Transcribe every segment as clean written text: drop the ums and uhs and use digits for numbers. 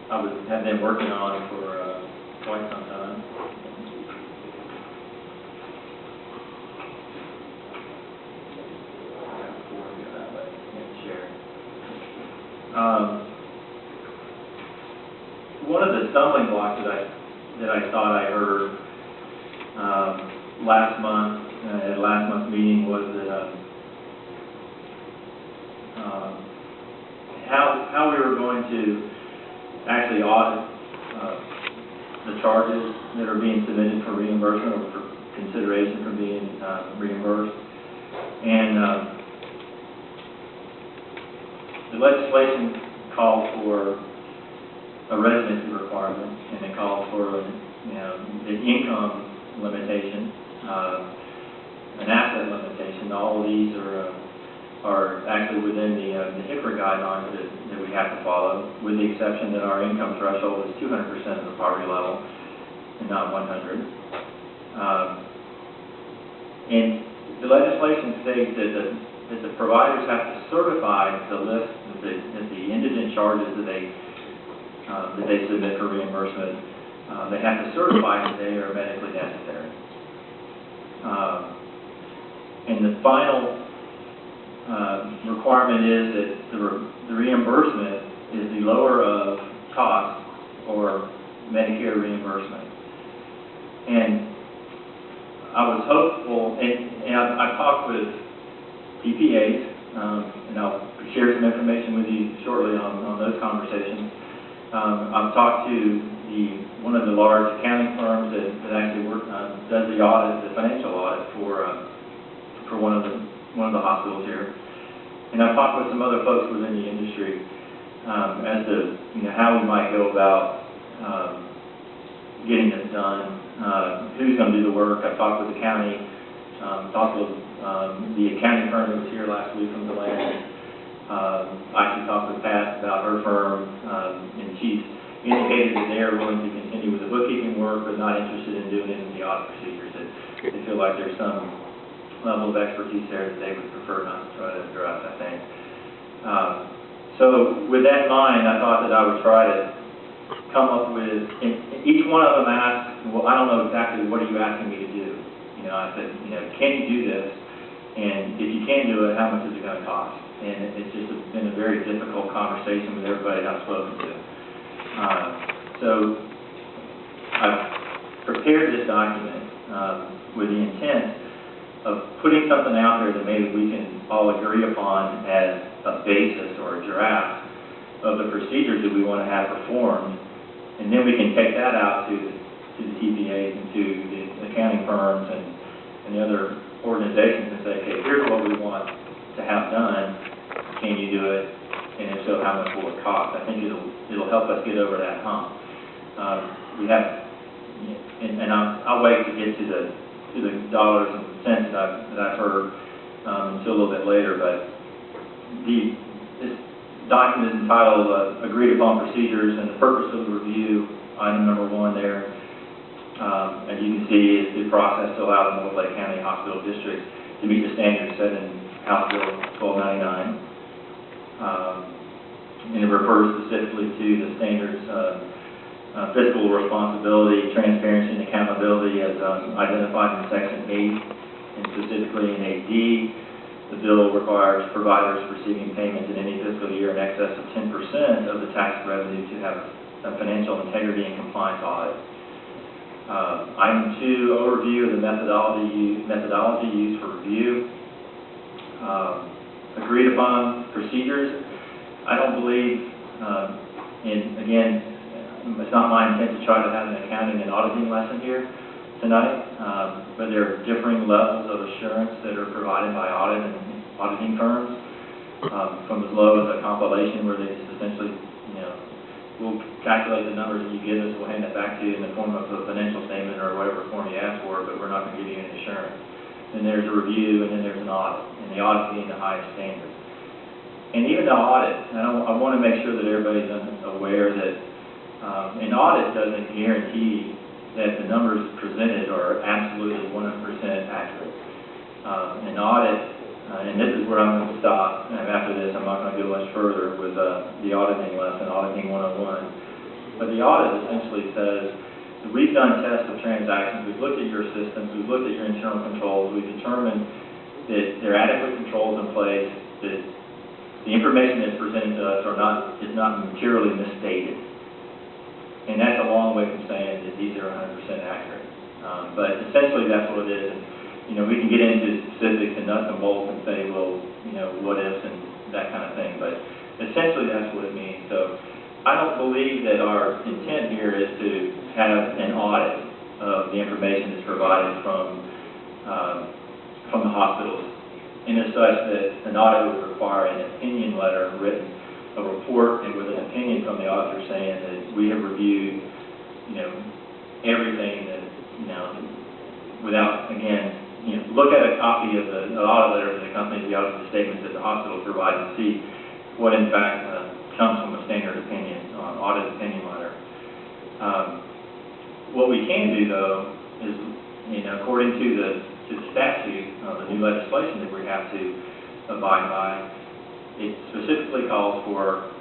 have been working on for quite some time. One of the stumbling blocks that I thought I heard last month at last month's meeting was that how we were going to actually audit the charges that are being submitted for reimbursement or for consideration for being reimbursed. And the legislation calls for a residency requirement, and it calls for the income limitation, an asset limitation. All of these are actually within the HICRA guidelines that we have to follow, with the exception that our income threshold is 200% of the poverty level and not 100. And the legislation states that the providers have to certify the list that the indigent charges that they submit for reimbursement. They have to certify that they are medically necessary. And the final requirement is that the reimbursement is the lower of cost or Medicare reimbursement. And I was hopeful, and I talked with TPAs, and I'll share some information with you shortly on those conversations. I've talked to one of the large accounting firms that actually does the audit, the financial audit for one of the hospitals here, and I've talked with some other folks within the industry as to how we might go about getting this done, who's going to do the work. I've talked with the county, talked with the accounting firm that was here last week from DeLand. I actually talked with Pat about her firm, and she's indicated that they are willing to continue with the bookkeeping work, but not interested in doing any of the audit procedures. That they feel like there's some level of expertise there that they would prefer not to try to address, I think. So with that in mind, I thought that I would try to come up with, and each one of them asked, well, I don't know exactly what are you asking me to do. I said, can you do this? And if you can do it, how much is it going to cost? And it's just been a very difficult conversation with everybody I've spoken to. So I've prepared this document with the intent of putting something out there that maybe we can all agree upon as a basis or a draft of the procedures that we want to have performed, and then we can take that out to the TPAs and to the accounting firms and the other organizations and say, okay, here's what we want to have done. Can you do it? And if so, how much will it cost? I think it'll help us get over that hump. We have, and I'll wait to get to the dollars and cents that I've heard until a little bit later. But this document is entitled "Agreed Upon Procedures," and the purpose of the review, item number 1 there, as you can see, is the process to allow the North Lake County Hospital District to meet the standards set in House Bill 1299. And it refers specifically to the standards fiscal responsibility, transparency, and accountability as identified in Section 8, and specifically in 8D. The bill requires providers receiving payments in any fiscal year in excess of 10% of the tax revenue to have a financial integrity and compliance audit. Item 2, overview of the methodology used for review. Agreed upon procedures. I don't believe, and again, it's not my intent to try to have an accounting and auditing lesson here tonight, but there are differing levels of assurance that are provided by auditing firms, from as low as a compilation where they just essentially, we'll calculate the numbers that you give us, we'll hand it back to you in the form of a financial statement or whatever form you ask for, but we're not going to give you any assurance. Then there's a review, and then there's an audit, and the audit being the highest standard. And even the audit, I want to make sure that everybody's aware that an audit doesn't guarantee that the numbers presented are absolutely 100% accurate. An audit, and this is where I'm going to stop, and after this I'm not going to go much further with the auditing lesson, Auditing 101. But the audit essentially says that we've done tests of transactions, we've looked at your systems, we've looked at your internal controls, we've determined that there are adequate controls in place, that the information that's presented to us is not materially misstated. And that's a long way from saying that these are 100% accurate. But essentially that's what it is. And, we can get into specifics and nuts and bolts and say, well, what ifs and that kind of thing. But essentially that's what it means. So I don't believe that our intent here is to have an audit of the information that's provided from the hospitals. And as such, that an audit would require an opinion letter written, a report, and with an opinion from the auditor saying that we have reviewed, everything that, without, again, look at a copy of the audit letter that accompanies the audited statements that the hospital provides and see what, in fact, comes from a standard opinion, audit opinion letter. What we can do, though, is, according to the statute, the new legislation that we have to abide by, it specifically calls for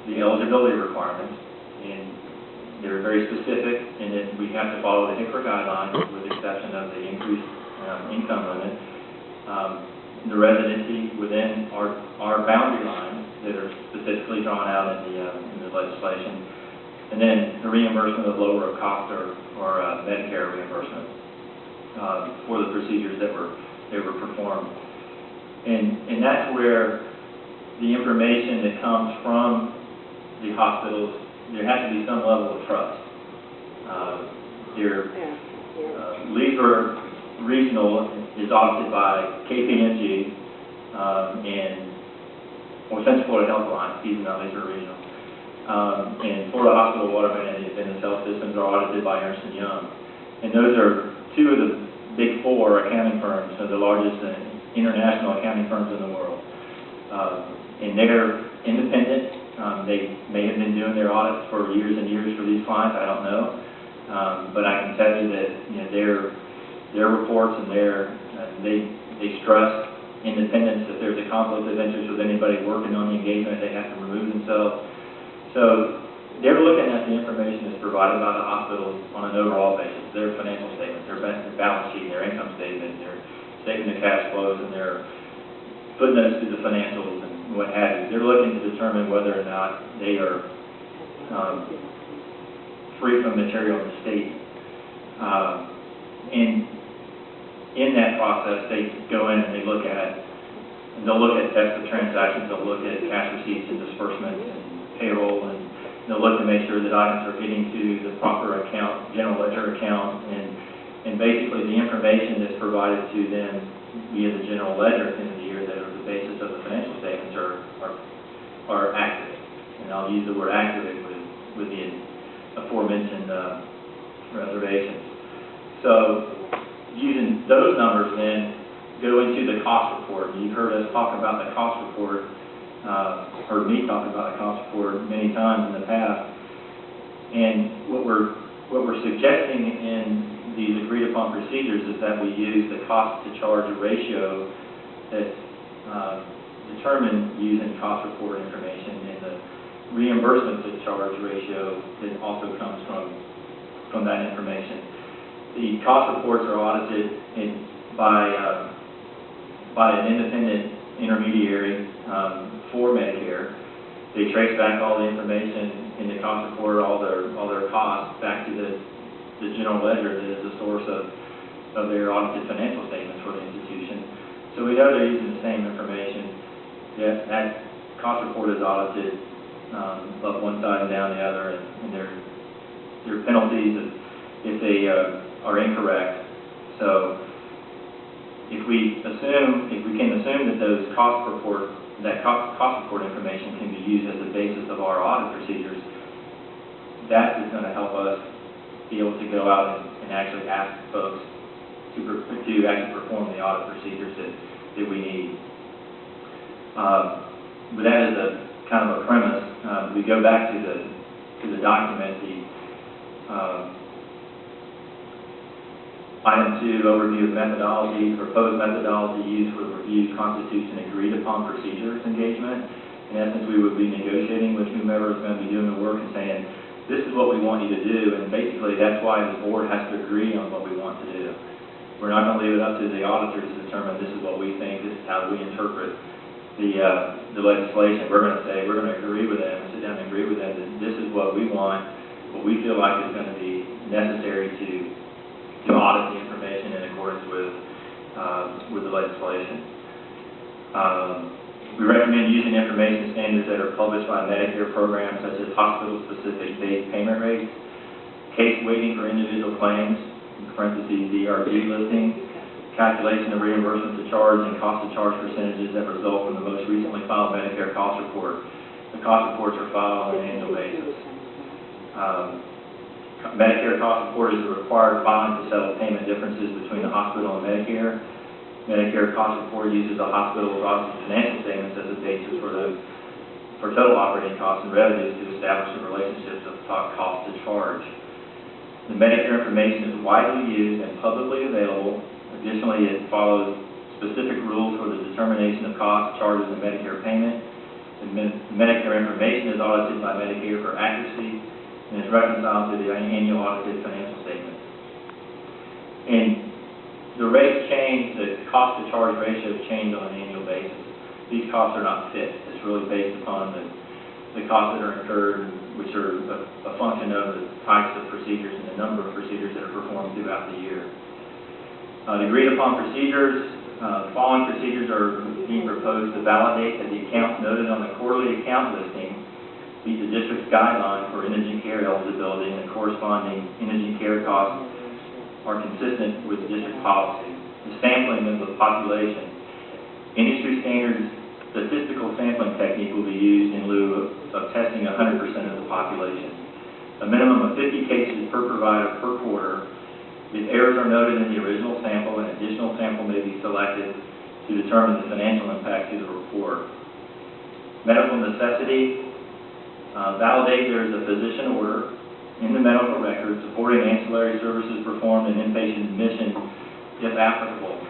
the eligibility requirements, and they're very specific in that we have to follow the HCRA guidelines with the exception of the increased income limit, the residency within our boundary lines that are specifically drawn out in the legislation, and then the reimbursement of lower of cost or Medicare reimbursement for the procedures that were performed. And that's where the information that comes from the hospitals, there has to be some level of trust. Leesburg Regional is audited by KPMG or Central Florida Health Alliance, excuse me, not Leesburg Regional. And Florida Hospital Water Management and Health Systems are audited by Ernst & Young. And those are two of the big four accounting firms, so the largest international accounting firms in the world. And they're independent. They may have been doing their audits for years and years for these clients, I don't know. But I can tell you that their reports and they stress independence. If there's a conflict of interest with anybody working on the engagement, they have to remove themselves. So they're looking at the information that's provided by the hospitals on an overall basis, their financial statements, their balance sheet, their income statement, their statement of cash flows, and their footnotes to the financials and what have you. They're looking to determine whether or not they are free from material mistake. And in that process, they go in and they'll look at tests of transactions, they'll look at cash receipts and disbursements and payroll, and they'll look to make sure that items are getting to the proper account, general ledger account, and basically the information that's provided to them via the general ledger at the end of the year that are the basis of the financial statements are accurate. And I'll use the word accurate with the aforementioned reservations. So using those numbers then go into the cost report. You've heard us talk about the cost report, heard me talk about the cost report many times in the past. And what we're suggesting in these agreed upon procedures is that we use the cost to charge ratio that's determined using cost report information, and the reimbursement to charge ratio that also comes from that information. The cost reports are audited by an independent intermediary for Medicare. They trace back all the information in the cost report, all their costs, back to the general ledger that is the source of their audited financial statements for the institution. So we know they're using the same information. That cost report is audited up one side and down the other, and there are penalties if they are incorrect. So if we can assume that those cost report information can be used as the basis of our audit procedures, that is going to help us be able to go out and actually ask folks to actually perform the audit procedures that we need. But that is a kind of a premise. We go back to the document, Item 2, overview of methodology. Proposed methodology used for the review constitutes an agreed upon procedures engagement. In essence, we would be negotiating with whomever is going to be doing the work and saying, this is what we want you to do, and basically that's why the board has to agree on what we want to do. We're not going to leave it up to the auditors to determine this is what we think, this is how we interpret the legislation. We're going to say, we're going to agree with them, sit down and agree with them that this is what we want, what we feel like is going to be necessary to audit the information in accordance with the legislation. We recommend using information standards that are published by Medicare programs such as hospital-specific base payment rates, case weighting for individual claims, in parentheses DRG listing, calculation of reimbursement to charge and cost to charge percentages that result from the most recently filed Medicare cost report. The cost reports are filed on an annual basis. Medicare cost report is a required filing to settle payment differences between the hospital and Medicare. Medicare cost report uses the hospital's audited financial statements as a basis for total operating costs and revenues to establish the relationships of cost to charge. The Medicare information is widely used and publicly available. Additionally, it follows specific rules for the determination of costs, charges, and Medicare payment. The Medicare information is audited by Medicare for accuracy and is reconciled to the annual audited financial statements. And the rates change, the cost to charge ratios change on an annual basis. These costs are not fixed. It's really based upon the costs that are incurred, which are a function of the types of procedures and the number of procedures that are performed throughout the year. The agreed upon procedures, the following procedures are being proposed to validate that the accounts noted on the quarterly account listing meet the district's guideline for indigent care eligibility, and the corresponding indigent care costs are consistent with the district policy. The sampling of the population. Industry standard statistical sampling technique will be used in lieu of testing 100% of the population. A minimum of 50 cases per provider per quarter. If errors are noted in the original sample, an additional sample may be selected to determine the financial impact to the report. Medical necessity. Validate there is a physician order in the medical record supporting ancillary services performed in inpatient admission, if applicable.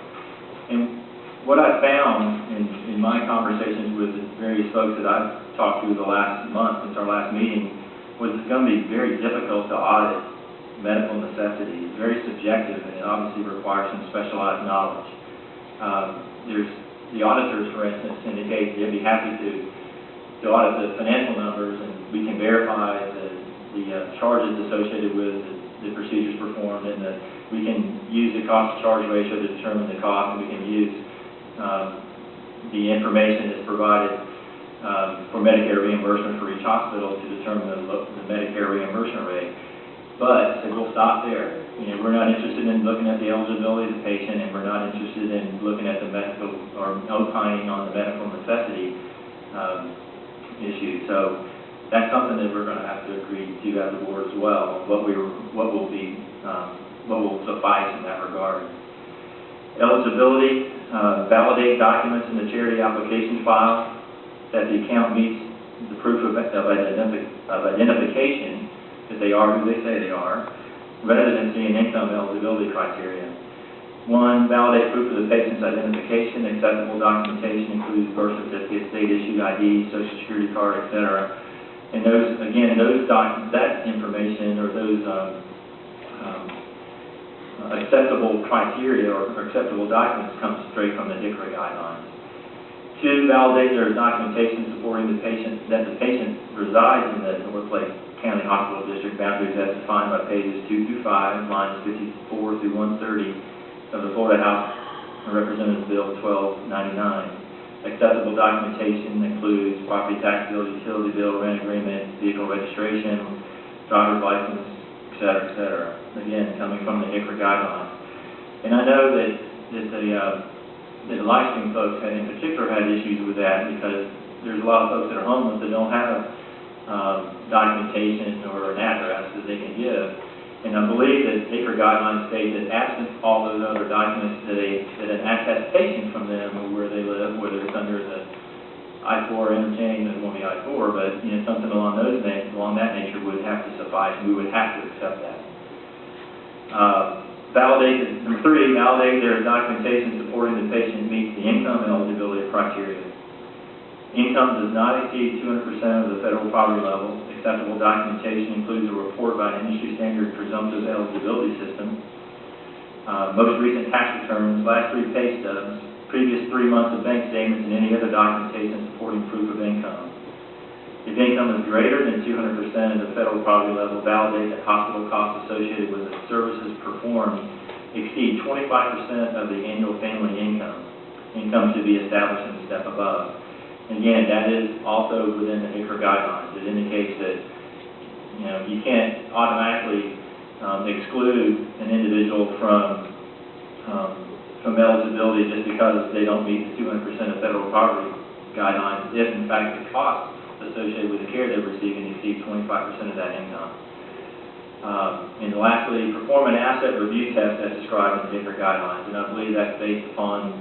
And what I found in my conversations with the various folks that I've talked to the last month since our last meeting was it's going to be very difficult to audit medical necessity. It's very subjective, and it obviously requires some specialized knowledge. There's the auditors, for instance, indicate they'd be happy to audit the financial numbers, and we can verify the charges associated with the procedures performed, and we can use the cost-to-charge ratio to determine the cost, and we can use the information that's provided for Medicare reimbursement for each hospital to determine the Medicare reimbursement rate. But we'll stop there. You know, we're not interested in looking at the eligibility of the patient, and we're not interested in looking at the medical or opining on the medical necessity issue. So that's something that we're going to have to agree to as a board as well. What will suffice in that regard. Eligibility, validate documents in the charity application file that the account meets the proof of identification, that they are who they say they are, residency and income eligibility criteria. 1, validate proof of the patient's identification. Acceptable documentation includes birth certificate, state-issued ID, social security card, etc. And those, again, that information or those acceptable criteria or acceptable documents come straight from the HCRA guidelines. 2, validate there is documentation supporting that the patient resides in the North Lake County Hospital District boundaries as defined by pages 2 through 5, lines 54 through 130 of the Florida House of Representatives Bill 1299. Acceptable documentation includes property tax bill, utility bill, rent agreement, vehicle registration, driver's license, etc. Again, coming from the HCRA guidelines. And I know that the live stream folks in particular had issues with that because there's a lot of folks that are homeless that don't have documentation or an address that they can give. And I believe that HCRA guidelines state that absent all those other documents that an attestation from them or where they live, whether it's under the I-4 interchange, it won't be I-4, but something along that nature would have to suffice. We would have to accept that. Validate, number 3, validate there is documentation supporting the patient meets the income eligibility criteria. Income does not exceed 200% of the federal poverty level. Acceptable documentation includes a report by an industry standard presumptive eligibility system. Most recent tax returns, last 3 pay stubs, previous 3 months of bank statements, and any other documentation supporting proof of income. If income is greater than 200% of the federal poverty level, validate that hospital costs associated with the services performed exceed 25% of the annual family income. Income should be established in the step above. And again, that is also within the HICRA guidelines. It indicates that, you can't automatically exclude an individual from eligibility just because they don't meet the 200% of federal poverty guidelines if, in fact, the costs associated with the care they're receiving exceed 25% of that income. And lastly, perform an asset review test as described in the HICRA guidelines. And I believe that's based upon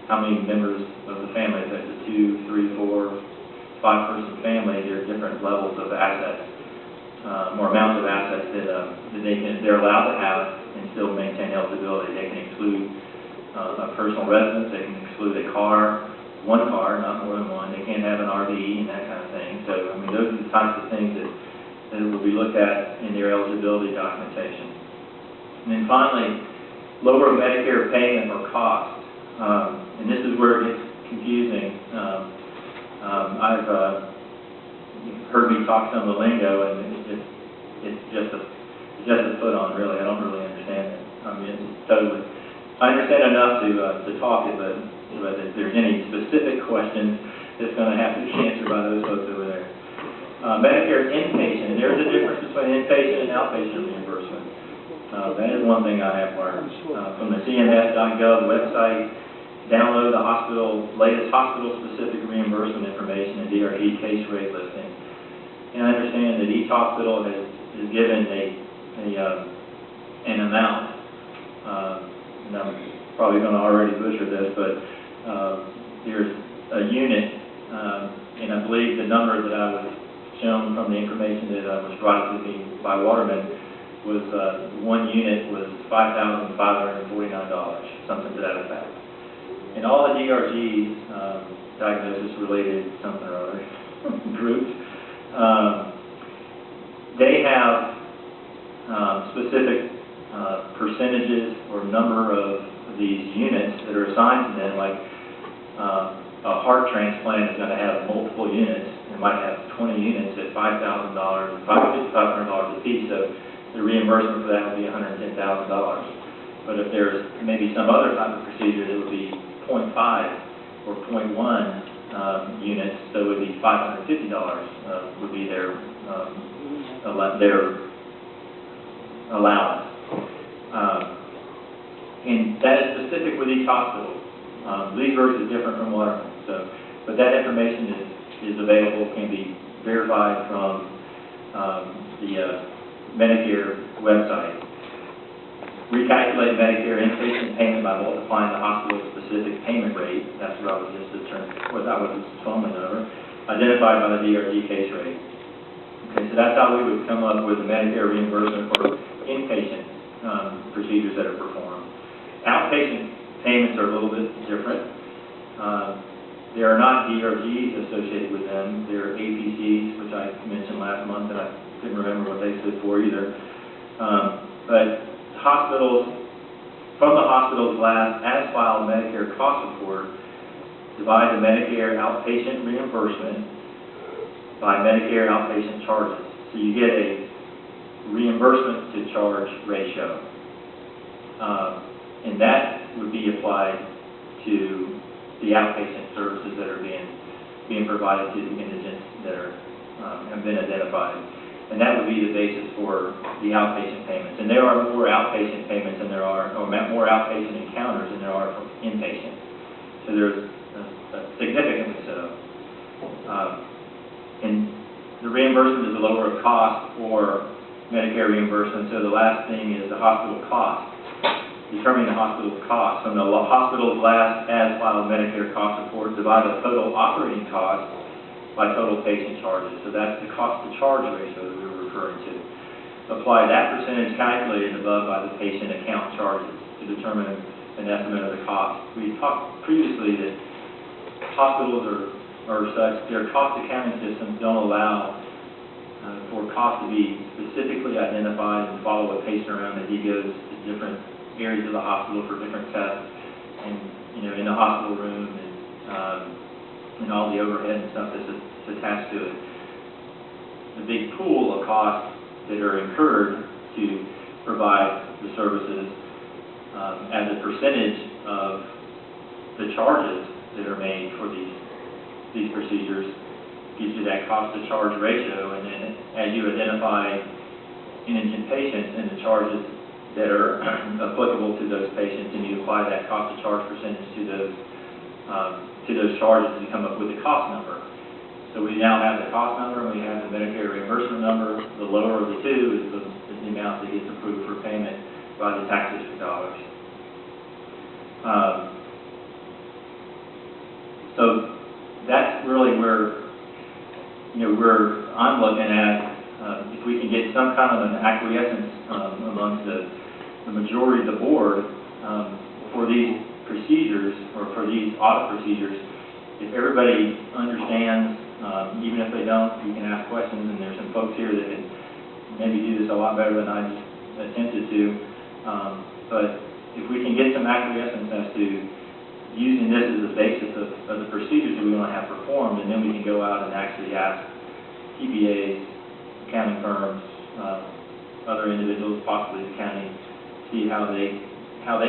how many members of the family. If it's a 2, 3, 4, 5-person family, there are different levels of assets, or amounts of assets that they're allowed to have and still maintain eligibility. They can exclude a personal residence, they can exclude a car, one car, not more than one. They can't have an RV and that kind of thing. So, I mean, those are the types of things that will be looked at in their eligibility documentation. And then finally, lower Medicare payment or cost. And this is where it gets confusing. I've heard me talk some of the lingo, and it's just a put on, really. I don't really understand it. I mean, it's totally. I understand enough to talk it, but if there's any specific questions, it's going to have to be answered by those folks over there. Medicare inpatient. There's a difference between inpatient and outpatient reimbursement. That is one thing I have learned. From the CMS.gov website, download the latest hospital-specific reimbursement information and DRG case rate listing. And I understand that each hospital is given an amount. And I'm probably going to already butcher this, but there's a unit, and I believe the number that I was shown from the information that was brought to me by Waterman was one unit was $5,549, something to that effect. And all the DRGs, diagnosis-related something or other groups, they have specific percentages or number of these units that are assigned to them, like a heart transplant is going to have multiple units. It might have 20 units at $5,000, $500 a piece, so the reimbursement for that would be $110,000. But if there's maybe some other type of procedure that would be 0.5 or 0.1 units, so it would be $550 would be their allowance. And that is specific with each hospital. Leesburg is different from Waterman, but that information is available, can be verified from the Medicare website. Recalculate Medicare inpatient payment by multiplying the hospital-specific payment rate. That's what I was just phone number, identified by the DRG case rate. Okay, so that's how we would come up with the Medicare reimbursement for inpatient procedures that are performed. Outpatient payments are a little bit different. There are not DRGs associated with them. There are APCs, which I mentioned last month, and I couldn't remember what they stood for either. But hospitals, from the hospital's last as-filed Medicare cost report, divide the Medicare outpatient reimbursement by Medicare outpatient charges. So you get a reimbursement to charge ratio. And that would be applied to the outpatient services that are being provided to the indigents that have been identified. And that would be the basis for the outpatient payments. And there are more outpatient payments than there are, or more outpatient encounters than there are for inpatient. So there's significantly so. And the reimbursement is a lower cost for Medicare reimbursement. So the last thing is the hospital cost. Determining the hospital's cost. From the hospital's last as-filed Medicare cost report, divide the total operating cost by total patient charges. So that's the cost-to-charge ratio that we were referring to. Apply that percentage calculated above by the patient account charges to determine an estimate of the cost. We talked previously that hospitals are such, their cost accounting systems don't allow for cost to be specifically identified and follow a patient around as he goes to different areas of the hospital for different tests, and, you know, in the hospital room, and all the overhead and stuff that's attached to it. The big pool of costs that are incurred to provide the services as a percentage of the charges that are made for these procedures gives you that cost to charge ratio, and then as you identify indigent patients and the charges that are applicable to those patients, and you apply that cost to charge percentage to those charges, you come up with the cost number. So we now have the cost number, and we have the Medicare reimbursement number. The lower of the two is the amount that gets approved for payment by the tax district dollars. So that's really where, you know, I'm looking at, if we can get some kind of an acquiescence amongst the majority of the board for these procedures, or for these audit procedures. If everybody understands, even if they don't, you can ask questions, and there's some folks here that can maybe do this a lot better than I just attempted to. But if we can get some acquiescence as to using this as the basis of the procedures that we want to have performed, and then we can go out and actually ask TPAs, accounting firms, other individuals, possibly the county, see how they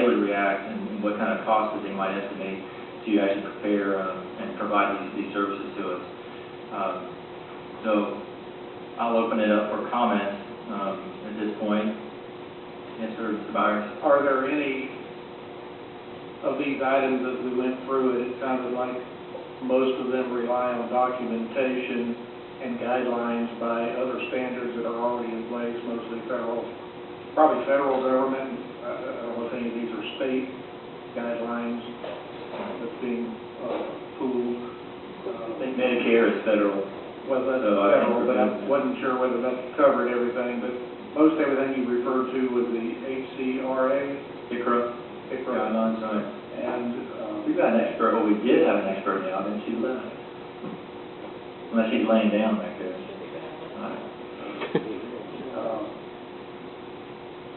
would react and what kind of costs that they might estimate to actually prepare and provide these services to us. So I'll open it up for comments at this point. Yes, sir, Mr. Byers. Are there any of these items as we went through it, it sounded like most of them rely on documentation and guidelines by other standards that are already in place, mostly federal, probably federal government. I don't know if any of these are state guidelines that's being pooled. I think Medicare is federal. Well, that's federal, but I wasn't sure whether that covered everything. But most everything you referred to was the HCRA. ICRA guidelines, right. And we've got an expert. Well, we did have an expert now, then she left. Unless she's laying down back there.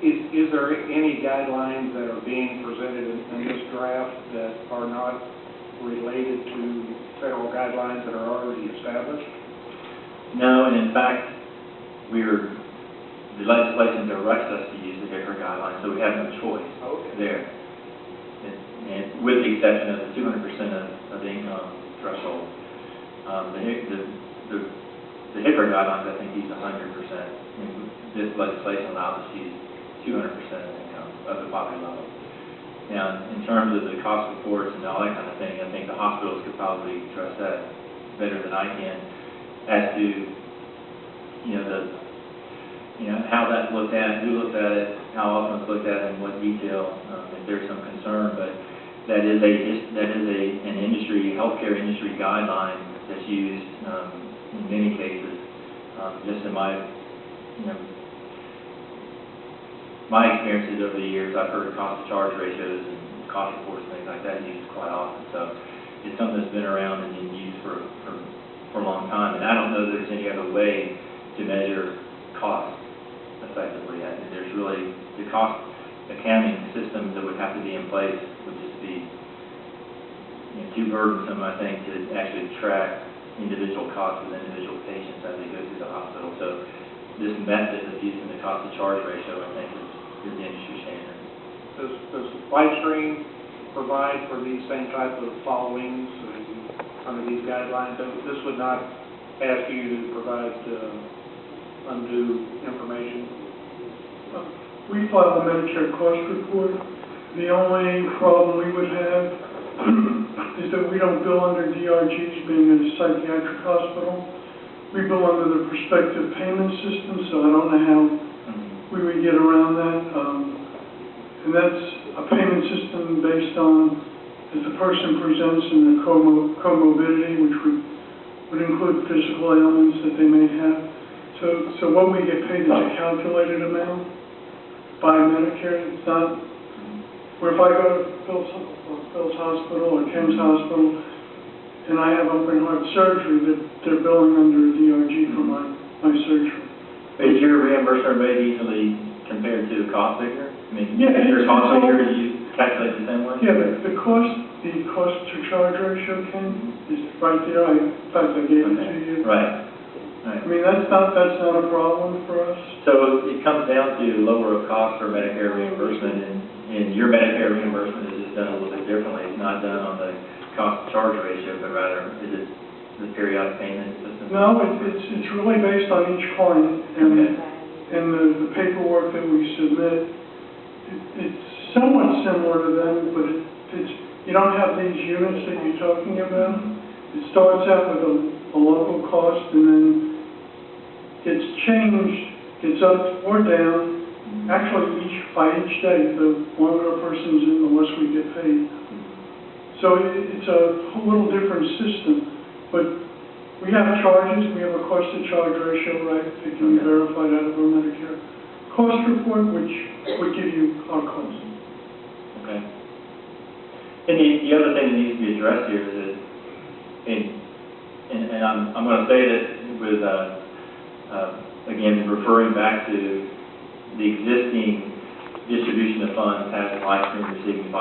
Is there any guidelines that are being presented in this draft that are not related to federal guidelines that are already established? No, and in fact, the legislation directs us to use the HICRA guidelines, so we have no choice there. And with the exception of the 200% of the income threshold. The HICRA guidelines, I think, use 100%. And this legislation allows us to use 200% of income of the poverty level. Now, in terms of the cost reports and all that kind of thing, I think the hospitals could probably address that better than I can as to, how that's looked at, who looked at it, how often it's looked at, in what detail, if there's some concern. But that is an industry, healthcare industry guideline that's used in many cases. Just in my experiences over the years, I've heard cost to charge ratios and cost reports and things like that used quite often. So it's something that's been around and been used for a long time. And I don't know that there's any other way to measure cost effectively. There's really the cost accounting systems that would have to be in place would just be too burdensome, I think, to actually track individual costs with individual patients as they go through the hospital. So this method of using the cost to charge ratio, I think, is the industry standard. Does LifeStream provide for these same type of followings under these guidelines? This would not ask you to provide undue information? We file a Medicare cost report. The only problem we would have is that we don't bill under DRGs, being a psychiatric hospital. We bill under the prospective payment system, so I don't know how we would get around that. And that's a payment system based on, as the person presents in the comorbidity, which would include physical ailments that they may have. So what we get paid is a calculated amount by Medicare. It's not, where if I go to Phil's Hospital or Ken's Hospital and I have open heart surgery, that they're billing under a DRG for my my surgery. Is your reimbursement rate easily compared to a cost figure? I mean, Yeah, is your it's cost all- figure, do you calculate the same way? Yeah, the cost to charge ratio, Ken, is right there. In fact, I gave it to you. Right, I right. mean, that's not a problem for us. So it comes down to lower of cost for Medicare reimbursement, and your Medicare reimbursement is just done a little bit differently. It's not done on the cost to charge ratio, but rather is it the periodic payment system? No, it's really based on each client, and the paperwork that we submit, it's somewhat similar to them, but it's, you don't have these units that you're talking about. It starts out with a local cost and then gets changed, gets up or down. Actually, by each day, the longer a person's in, the less we get paid. So it's a little different system, but we have charges, we have a cost to charge ratio, right, that can be verified out of our Medicare cost report, which would give you our cost. Okay. And the other thing that needs to be addressed here is that, and I'm going to say that with, again, referring back to the existing distribution of funds having LifeStream receiving 5%.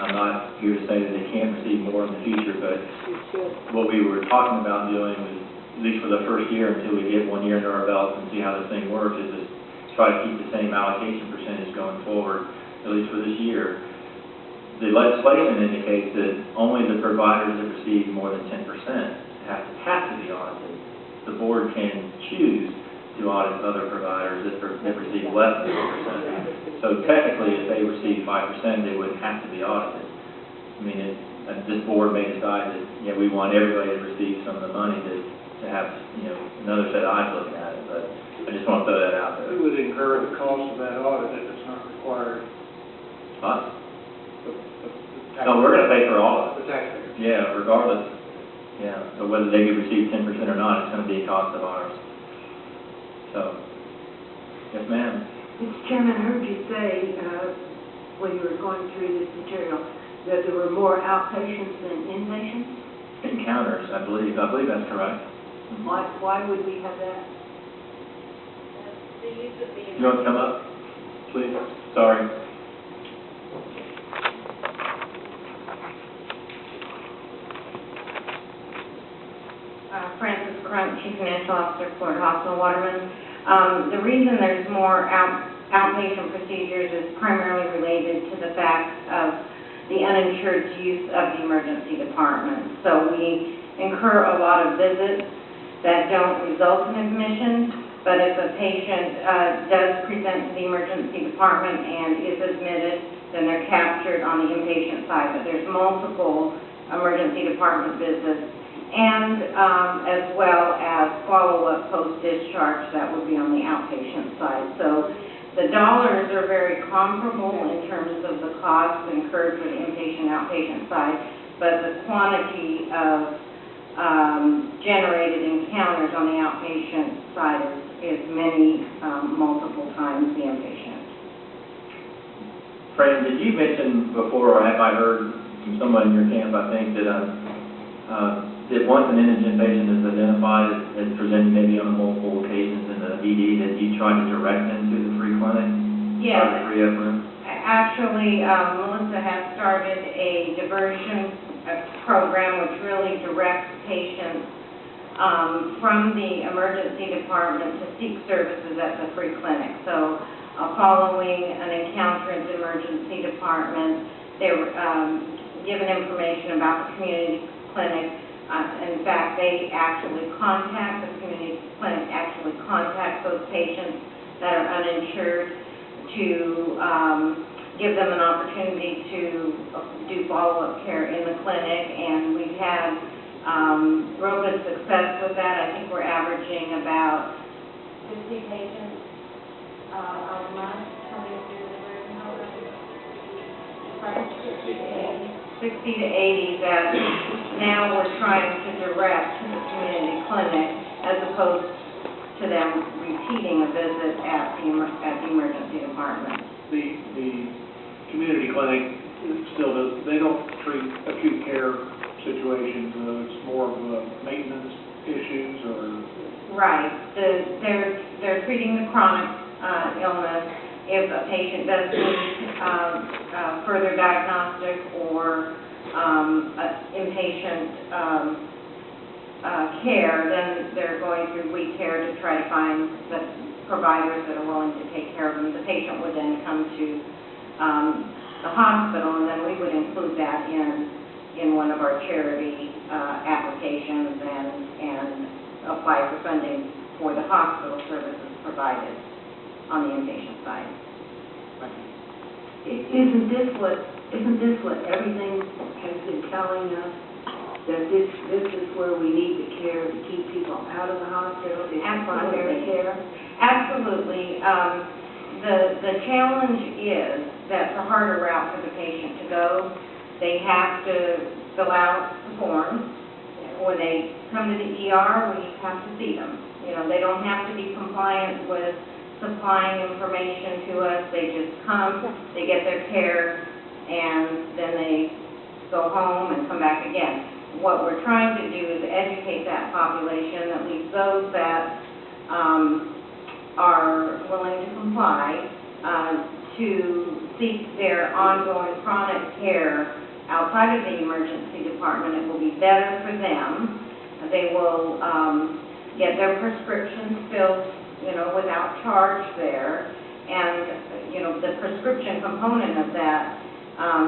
I'm not here to say that they can't receive more in the future, but what we were talking about doing was, at least for the first year until we get 1 year under our belt and see how this thing works, is just try to keep the same allocation percentage going forward, at least for this year. The legislation indicates that only the providers that receive more than 10% have to be audited. The board can choose to audit other providers that receive less than 10%. So technically, if they receive 5%, they wouldn't have to be audited. I mean, this board may decide that, yeah, we want everybody to receive some of the money to have, another set of eyes looking at it, but I just want to throw that out there. Who would incur the cost of that audit if it's not required? Us? The No, we're going to pay for all of it. The taxpayer. Yeah, regardless. Yeah, so whether they could receive 10% or not, it's going to be a cost of ours. So, yes, ma'am. Mr. Chairman, I heard you say, when you were going through this material, that there were more outpatients than inpatients? Encounters, I believe. I believe that's correct. Why would we have that? You want to come up, please? Sorry. Francis Crump, Chief Financial Officer, Florida Hospital Waterman. The reason there's more outpatient procedures is primarily related to the fact of the uninsured use of the emergency department. So we incur a lot of visits that don't result in admission, but if a patient does present to the emergency department and is admitted, then they're captured on the inpatient side. But there's multiple emergency department visits, and as well as follow-up post-discharge, that would be on the outpatient side. So the dollars are very comparable in terms of the costs incurred for the inpatient, outpatient side, but the quantity of generated encounters on the outpatient side is many, multiple times the inpatient. Fran, did you mention before, or have I heard from someone in your camp, I think, that once an indigent patient is identified as presenting maybe on multiple occasions in the ED, that you try to direct them to the free clinic? Yes. Or the free up room? Actually, Melissa has started a diversion program which really directs patients from the emergency department to seek services at the free clinic. So following an encounter in the emergency department, they're given information about the community clinic. In fact, they actually contact, the community clinic actually contacts those patients that are uninsured to give them an opportunity to do follow-up care in the clinic, and we've had real good success with that. I think we're averaging about 50 patients a month coming through the nursing home. 60 to 80 that now we're trying to direct to the community clinic as opposed to them repeating a visit at the emergency department. The community clinic still they don't treat acute care situations. It's more of a maintenance issues or? Right, they're treating the chronic illness. If a patient does need further diagnostic or inpatient care, then they're going through We Care to try to find the providers that are willing to take care of them. The patient would then come to the hospital, and then we would include that in one of our charity applications and apply for funding for the hospital services provided on the inpatient side. Isn't this what everything has been telling us? That this is where we need the care to keep people out of the hospital, is primary care? Absolutely. The challenge is that the harder route for the patient to go, they have to fill out the forms. When they come to the ER, we have to see them. You know, they don't have to be compliant with supplying information to us. They just come, they get their care, and then they go home and come back again. What we're trying to do is educate that population, at least those that are willing to comply, to seek their ongoing chronic care outside of the emergency department. It will be better for them. They will get their prescriptions filled, you know, without charge there. And, you know, the prescription component of that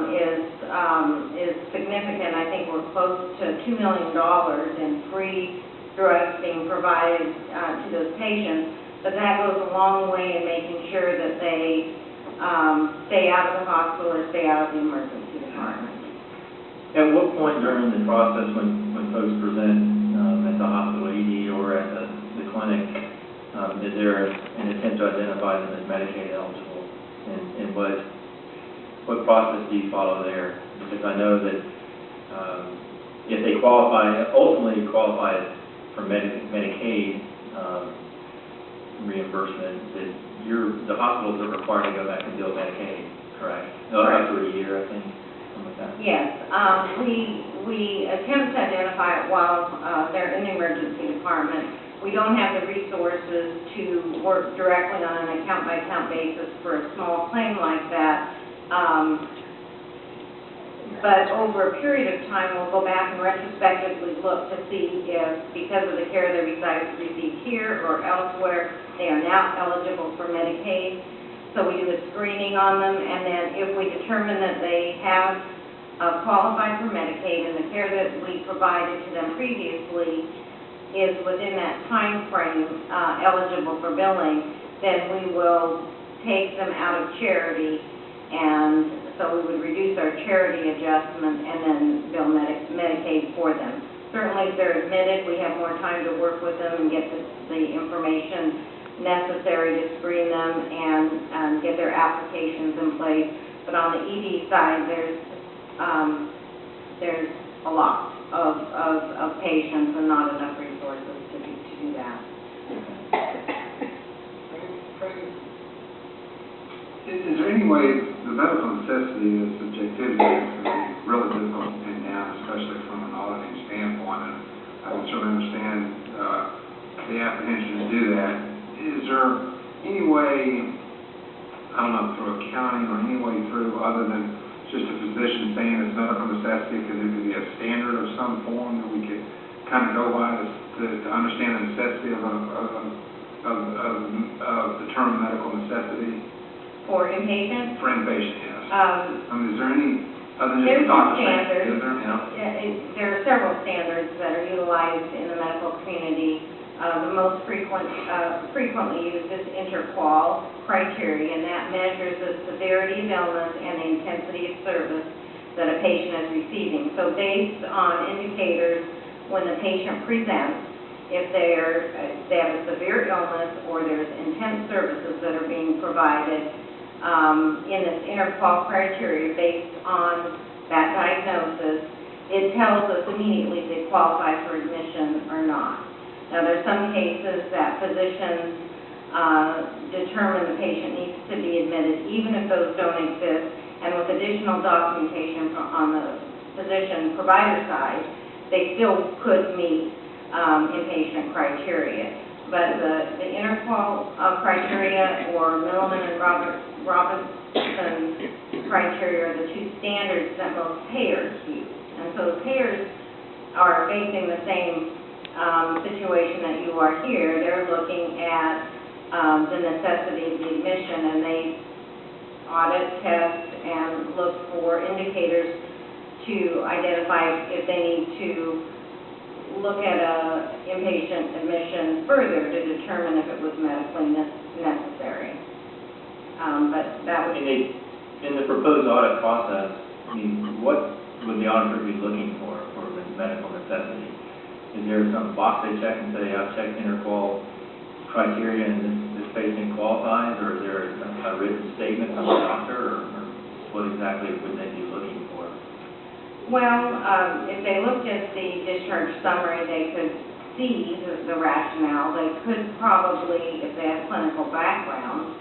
is significant. I think we're close to $2 million in free drugs being provided to those patients. But that goes a long way in making sure that they stay out of the hospital or stay out of the emergency department. At what point during the process when folks present at the hospital ED or at the clinic, is there an attempt to identify them as Medicaid eligible? And what process do you follow there? Because I know that if they ultimately qualify for Medicaid reimbursement, that the hospitals are required to go back and bill Medicaid, correct? After a year, I think, something like that. Yes, we attempt to identify it while they're in the emergency department. We don't have the resources to work directly on an account-by-account basis for a small claim like that. But over a period of time, we'll go back and retrospectively look to see if, because of the care they received here or elsewhere, they are now eligible for Medicaid. So we do a screening on them, and then if we determine that they have qualified for Medicaid and the care that we provided to them previously is within that time frame eligible for billing, then we will take them out of charity, and so we would reduce our charity adjustment and then bill Medicaid for them. Certainly if they're admitted, we have more time to work with them and get the information necessary to screen them and get their applications in place. But on the ED side, there's a lot of patients and not enough resources to do that. Is there any way, the medical necessity and subjectivity is going to be really difficult to pin down, especially from an auditing standpoint, and I would certainly understand the apprehension to do that. Is there any way, I don't know, through accounting or any way through other than just a physician saying it's medical necessity, because it could be a standard of some form that we could kind of go by to understand the necessity of the term medical necessity? For inpatient? For inpatient, yes. I mean, is there any, other than There's the doctor standards. saying, is there? There are several standards that are utilized in the medical community. The most frequently used is interqual criteria, and that measures the severity of illness and the intensity of service that a patient is receiving. So based on indicators when the patient presents, if they have a severe illness or there's intense services that are being provided in this interqual criteria based on that diagnosis, it tells us immediately if they qualify for admission or not. Now, there's some cases that physicians determine the patient needs to be admitted, even if those don't exist, and with additional documentation on the physician provider side, they still could meet inpatient criteria. But the interqual criteria or Milliman and Robinson criteria are the two standards that most payers use. And so the payers are facing the same situation that you are here. They're looking at the necessity of the admission, and they audit, test, and look for indicators to identify if they need to look at a inpatient admission further to determine if it was medically necessary. But that would In the proposed audit process, I mean, what would the auditor be looking for the medical necessity? Is there some box they check and say, I've checked interqual criteria and this patient qualifies, or is there a written statement from the doctor, or what exactly would they be looking for? Well, if they looked at the discharge summary, they could see the rationale. They could probably, if they have clinical background,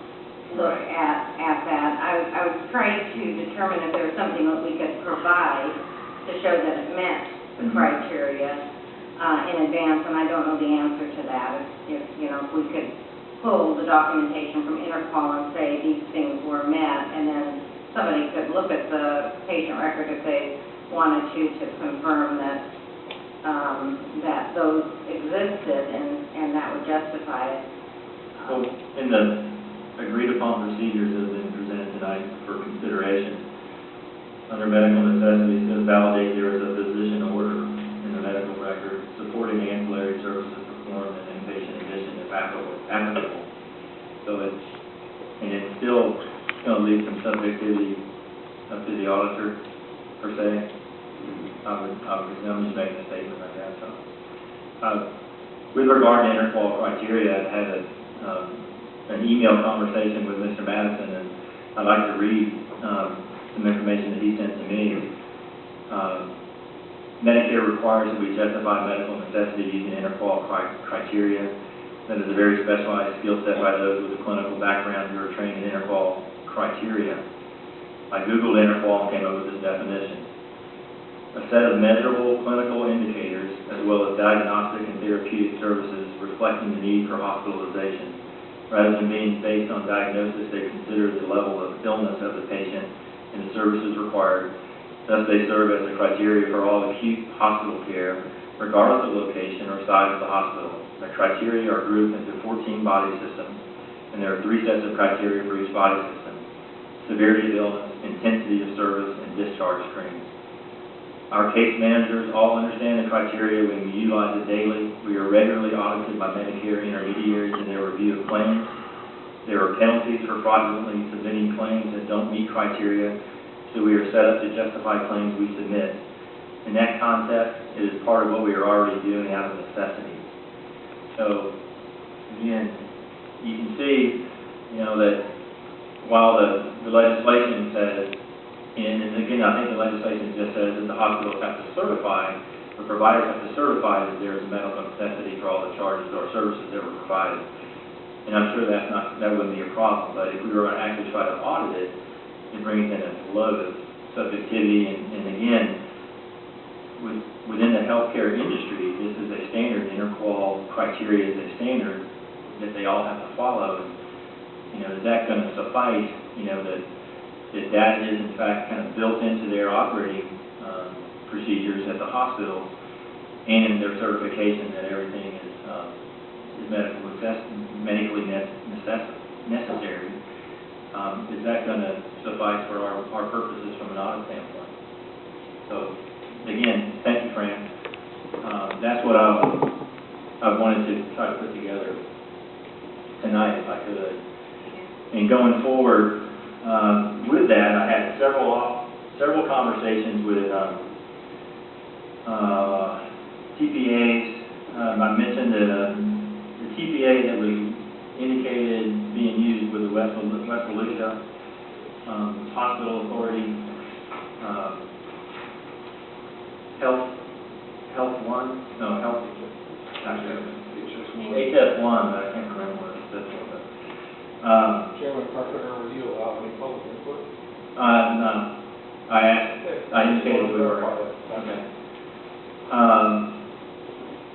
look at that. I would try to determine if there was something that we could provide to show that it met the criteria in advance, and I don't know the answer to that. If we could pull the documentation from Interqual and say these things were met, and then somebody could look at the patient record if they wanted to confirm that that those existed, and that would justify it. So, in the agreed upon procedures that have been presented tonight for consideration, under medical necessity, it says validate there is a physician order in the medical record supporting ancillary services performed in inpatient admission if applicable. So it's still going to leave some subjectivity up to the auditor, per se. I'm just making a statement like that. So, with regard to interqual criteria, I had an email conversation with Mr. Madison, and I'd like to read some information that he sent to me. Medicare requires that we justify medical necessity using interqual criteria. That is a very specialized skill set by those with a clinical background who are trained in interqual criteria. I Googled interqual and came up with this definition: a set of measurable clinical indicators as well as diagnostic and therapeutic services reflecting the need for hospitalization. Rather than being based on diagnosis, they consider the level of illness of the patient and the services required. Thus, they serve as a criteria for all acute hospital care, regardless of location or size of the hospital. The criteria are grouped into 14 body systems, and there are 3 sets of criteria for each body system: severity of illness, intensity of service, and discharge screens. Our case managers all understand the criteria when we utilize it daily. We are regularly audited by Medicare intermediaries in their review of claims. There are penalties for fraudulently submitting claims that don't meet criteria, so we are set up to justify claims we submit. In that context, it is part of what we are already doing out of necessity. So, again, you can see, that while the legislation says, and again, I think the legislation just says that the hospitals have to certify, or providers have to certify that there is a medical necessity for all the charges or services that were provided. And I'm sure that wouldn't be a problem, but if we were going to actually try to audit it, it brings in a load of subjectivity, and again, within the healthcare industry, this is a standard. Interqual criteria is a standard that they all have to follow. And, is that going to suffice, that is in fact kind of built into their operating procedures at the hospital and in their certification that everything is medically necessary. Is that going to suffice for our purposes from an audit standpoint? So, again, thank you, Fran. That's what I wanted to try to put together tonight, if I could. And going forward, with that, I had several conversations with TPAs. I mentioned that the TPA that was indicated being used with the West Volusia Hospital Authority, HS1, but I can't remember what it stood for. Chairman, if I could review allow any public input? No. I indicated we were. Okay.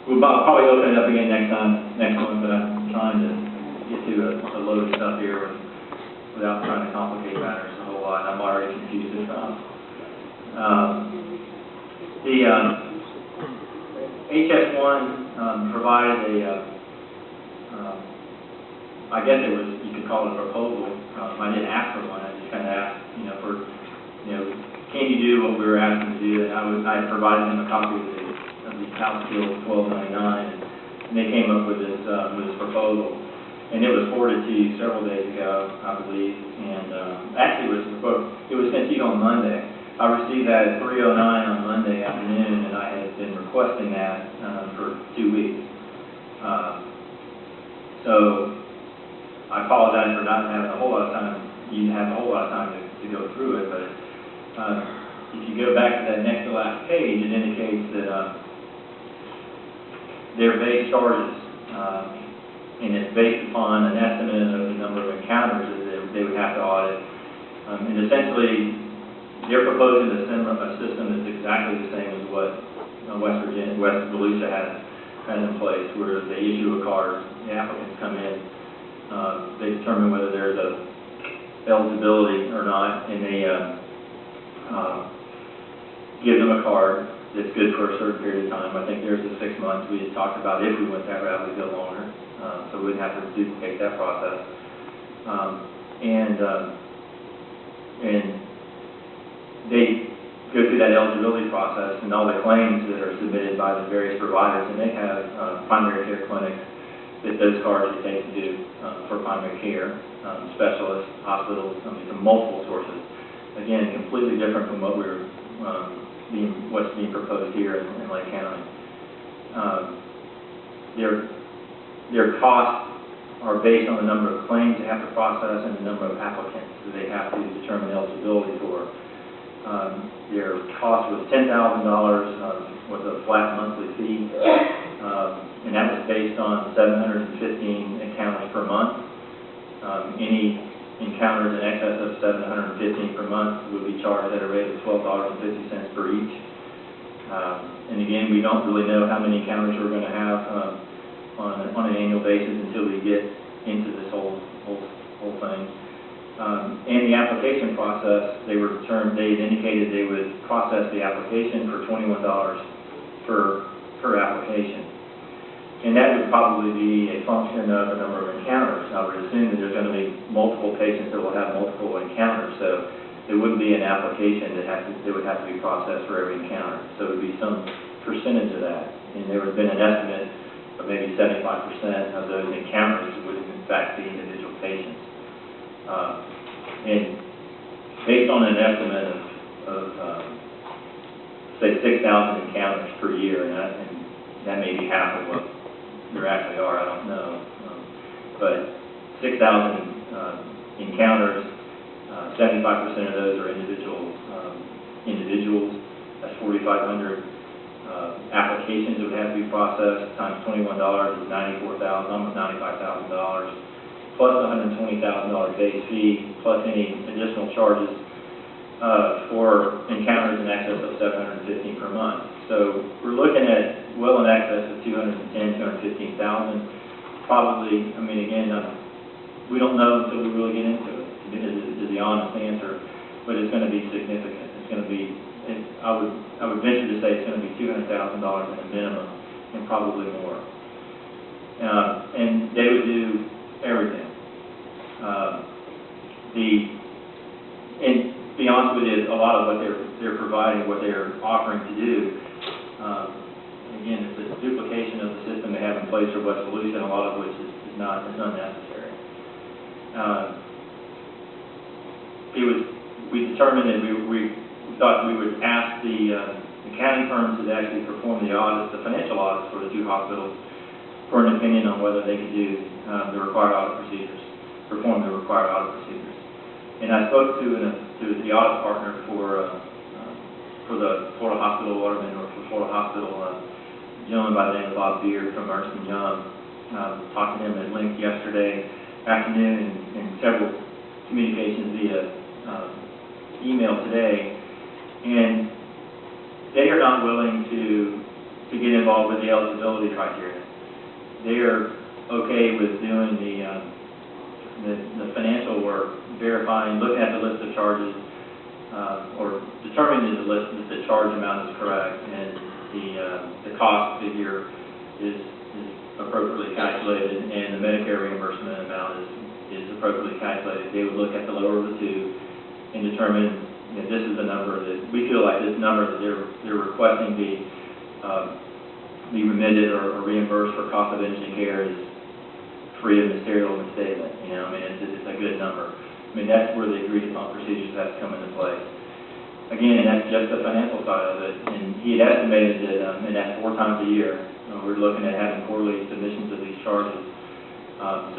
we'll probably open it up again next month, but I'm trying to get to a load of stuff here without trying to complicate matters a whole lot. I'm already confused as the HS1 provided I guess it was, you could call it a proposal. I didn't ask for one, I just kind of asked, can you do what we were asking to do? And I provided them a copy of the House Bill 1299, and they came up with this proposal. And it was forwarded to you several days ago, I believe, and actually it was sent to you on Monday. I received that at 3:09 on Monday afternoon, and I had been requesting that for 2 weeks. So I apologize for not having a whole lot of time. You didn't have a whole lot of time to go through it, but if you go back to that next to last page, it indicates that their base charges, and it's based upon an estimate of the number of encounters that they would have to audit. And essentially, they're proposing a system that's exactly the same as what West Volusia has in place, where they issue a card, the applicants come in, they determine whether there's a eligibility or not, and they give them a card that's good for a certain period of time. I think there's the 6 months we had talked about. If we went that route, we'd go longer, so we wouldn't have to duplicate that process. And they go through that eligibility process, and all the claims that are submitted by the various providers, and they have primary care clinics that those cards are taken to for primary care, specialists, hospitals, from multiple sources. Again, completely different from what what's being proposed here in Lake County. Their costs are based on the number of claims they have to process and the number of applicants that they have to determine eligibility for. Their cost was $10,000 with a flat monthly fee, and that was based on 715 encounters per month. Any encounters in excess of 715 per month would be charged at a rate of $12.50 per each. And again, we don't really know how many encounters we're going to have on an annual basis until we get into this whole thing. And the application process, they indicated they would process the application for $21 per application. And that would probably be a function of the number of encounters. I would assume that there's going to be multiple patients that will have multiple encounters, so there wouldn't be an application that would have to be processed for every encounter. So it would be some percentage of that. And there has been an estimate of maybe 75% of those encounters would in fact be individual patients. And based on an estimate of say 6,000 encounters per year, and that may be half of what there actually are, I don't know. But 6,000 encounters, 75% of those are individuals. That's 4,500 applications that would have to be processed, times $21 is $94,000, almost $95,000. Plus the $120,000 base fee, plus any additional charges for encounters in excess of 715 per month. So we're looking at well in excess of $215,000. Probably, again, we don't know until we really get into it, is the honest answer, but it's going to be significant. It's going to be, I would venture to say it's going to be $200,000 at a minimum, and probably more. And they would do everything. And to be honest with you, a lot of what they're providing, what they're offering to do, again, it's a duplication of the system they have in place for West Volusia, and a lot of which is unnecessary. We determined that we thought we would ask the accounting firms that actually perform the audits, the financial audits for the two hospitals, for an opinion on whether they could do the required audit procedures, perform the required audit procedures. And I spoke to the audit partner for the Florida Hospital Waterman, or for Florida Hospital, a gentleman by the name of Bob Beard from Ernst & Young. Talked to him at length yesterday afternoon, and several communications via email today, and they are not willing to to get involved with the eligibility criteria. They are okay with doing the financial work, verifying, looking at the list of charges, or determining that the charge amount is correct, and the cost figure is appropriately calculated, and the Medicare reimbursement amount is appropriately calculated. They would look at the lower of the two and determine that this is the number that, we feel like this number that they're requesting be remitted or reimbursed for cost of indigent care is free of material misstatement. You know, I mean, it's a good number. I mean, that's where the agreed upon procedures have to come into play. Again, that's just the financial side of it, and he had estimated that, and that's 4 times a year. We're looking at having quarterly submissions of these charges.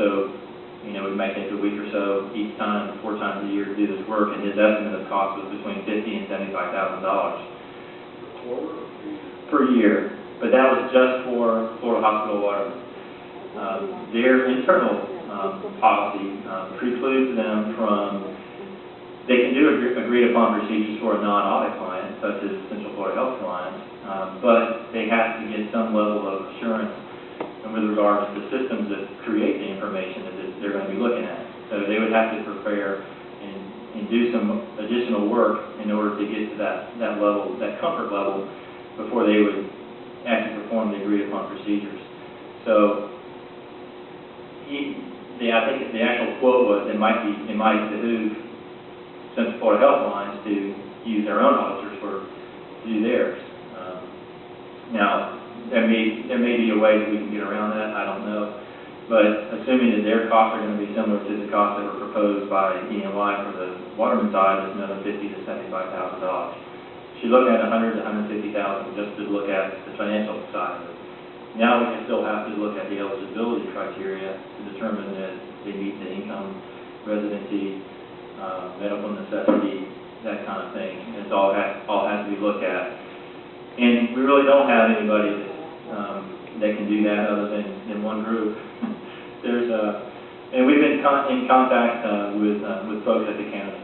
So, you know, we might take a week or so each time, 4 times a year to do this work, and his estimate of cost was between $50,000 and $75,000 per year. But that was just for Florida Hospital Waterman. Their internal policy precludes them from, they can do agreed upon procedures for a non-audit client, such as Central Florida Health clients, but they have to get some level of assurance with regard to the systems that create the information that they're going to be looking at. So they would have to prepare and do some additional work in order to get to that level, that comfort level, before they would actually perform the agreed upon procedures. So I think the actual quote was it might behoove Central Florida Health Alliance to use their own auditors to do theirs. Now, there may be a way that we can get around that, I don't know. But assuming that their costs are going to be similar to the costs that were proposed by EY for the Waterman side, it's another $50,000 to $75,000. She looked at $100,000 to $150,000 just to look at the financial side of it. Now we still have to look at the eligibility criteria to determine that they meet the income, residency, medical necessity, that kind of thing. It's all has to be looked at. And we really don't have anybody that can do that other than one group. And we've been in contact with folks at the county.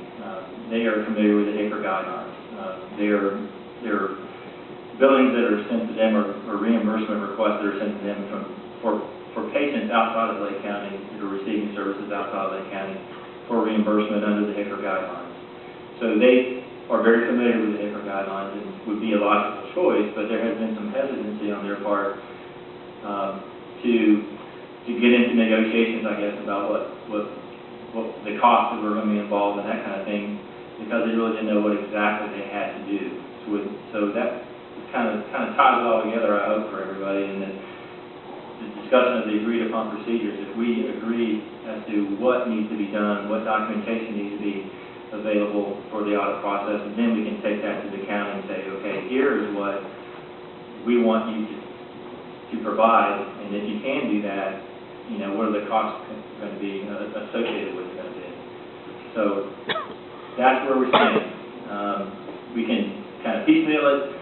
They are familiar with the HICR guidelines. They're billings that are sent to them or reimbursement requests that are sent to them for patients outside of Lake County that are receiving services outside of Lake County for reimbursement under the HICR guidelines. So they are very familiar with the HICR guidelines and would be a logical choice, but there has been some hesitancy on their part to get into negotiations, I guess, about what the costs that were going to be involved and that kind of thing, because they really didn't know what exactly they had to do. So that kind of ties it all together, I hope, for everybody. And then the discussion of the agreed upon procedures, if we agree as to what needs to be done, what documentation needs to be available for the audit process, and then we can take that to the county and say, okay, here is what we want you to provide, and if you can do that, you know, what are the costs going to be associated with it going to be. So that's where we stand. We can kind of piecemeal it,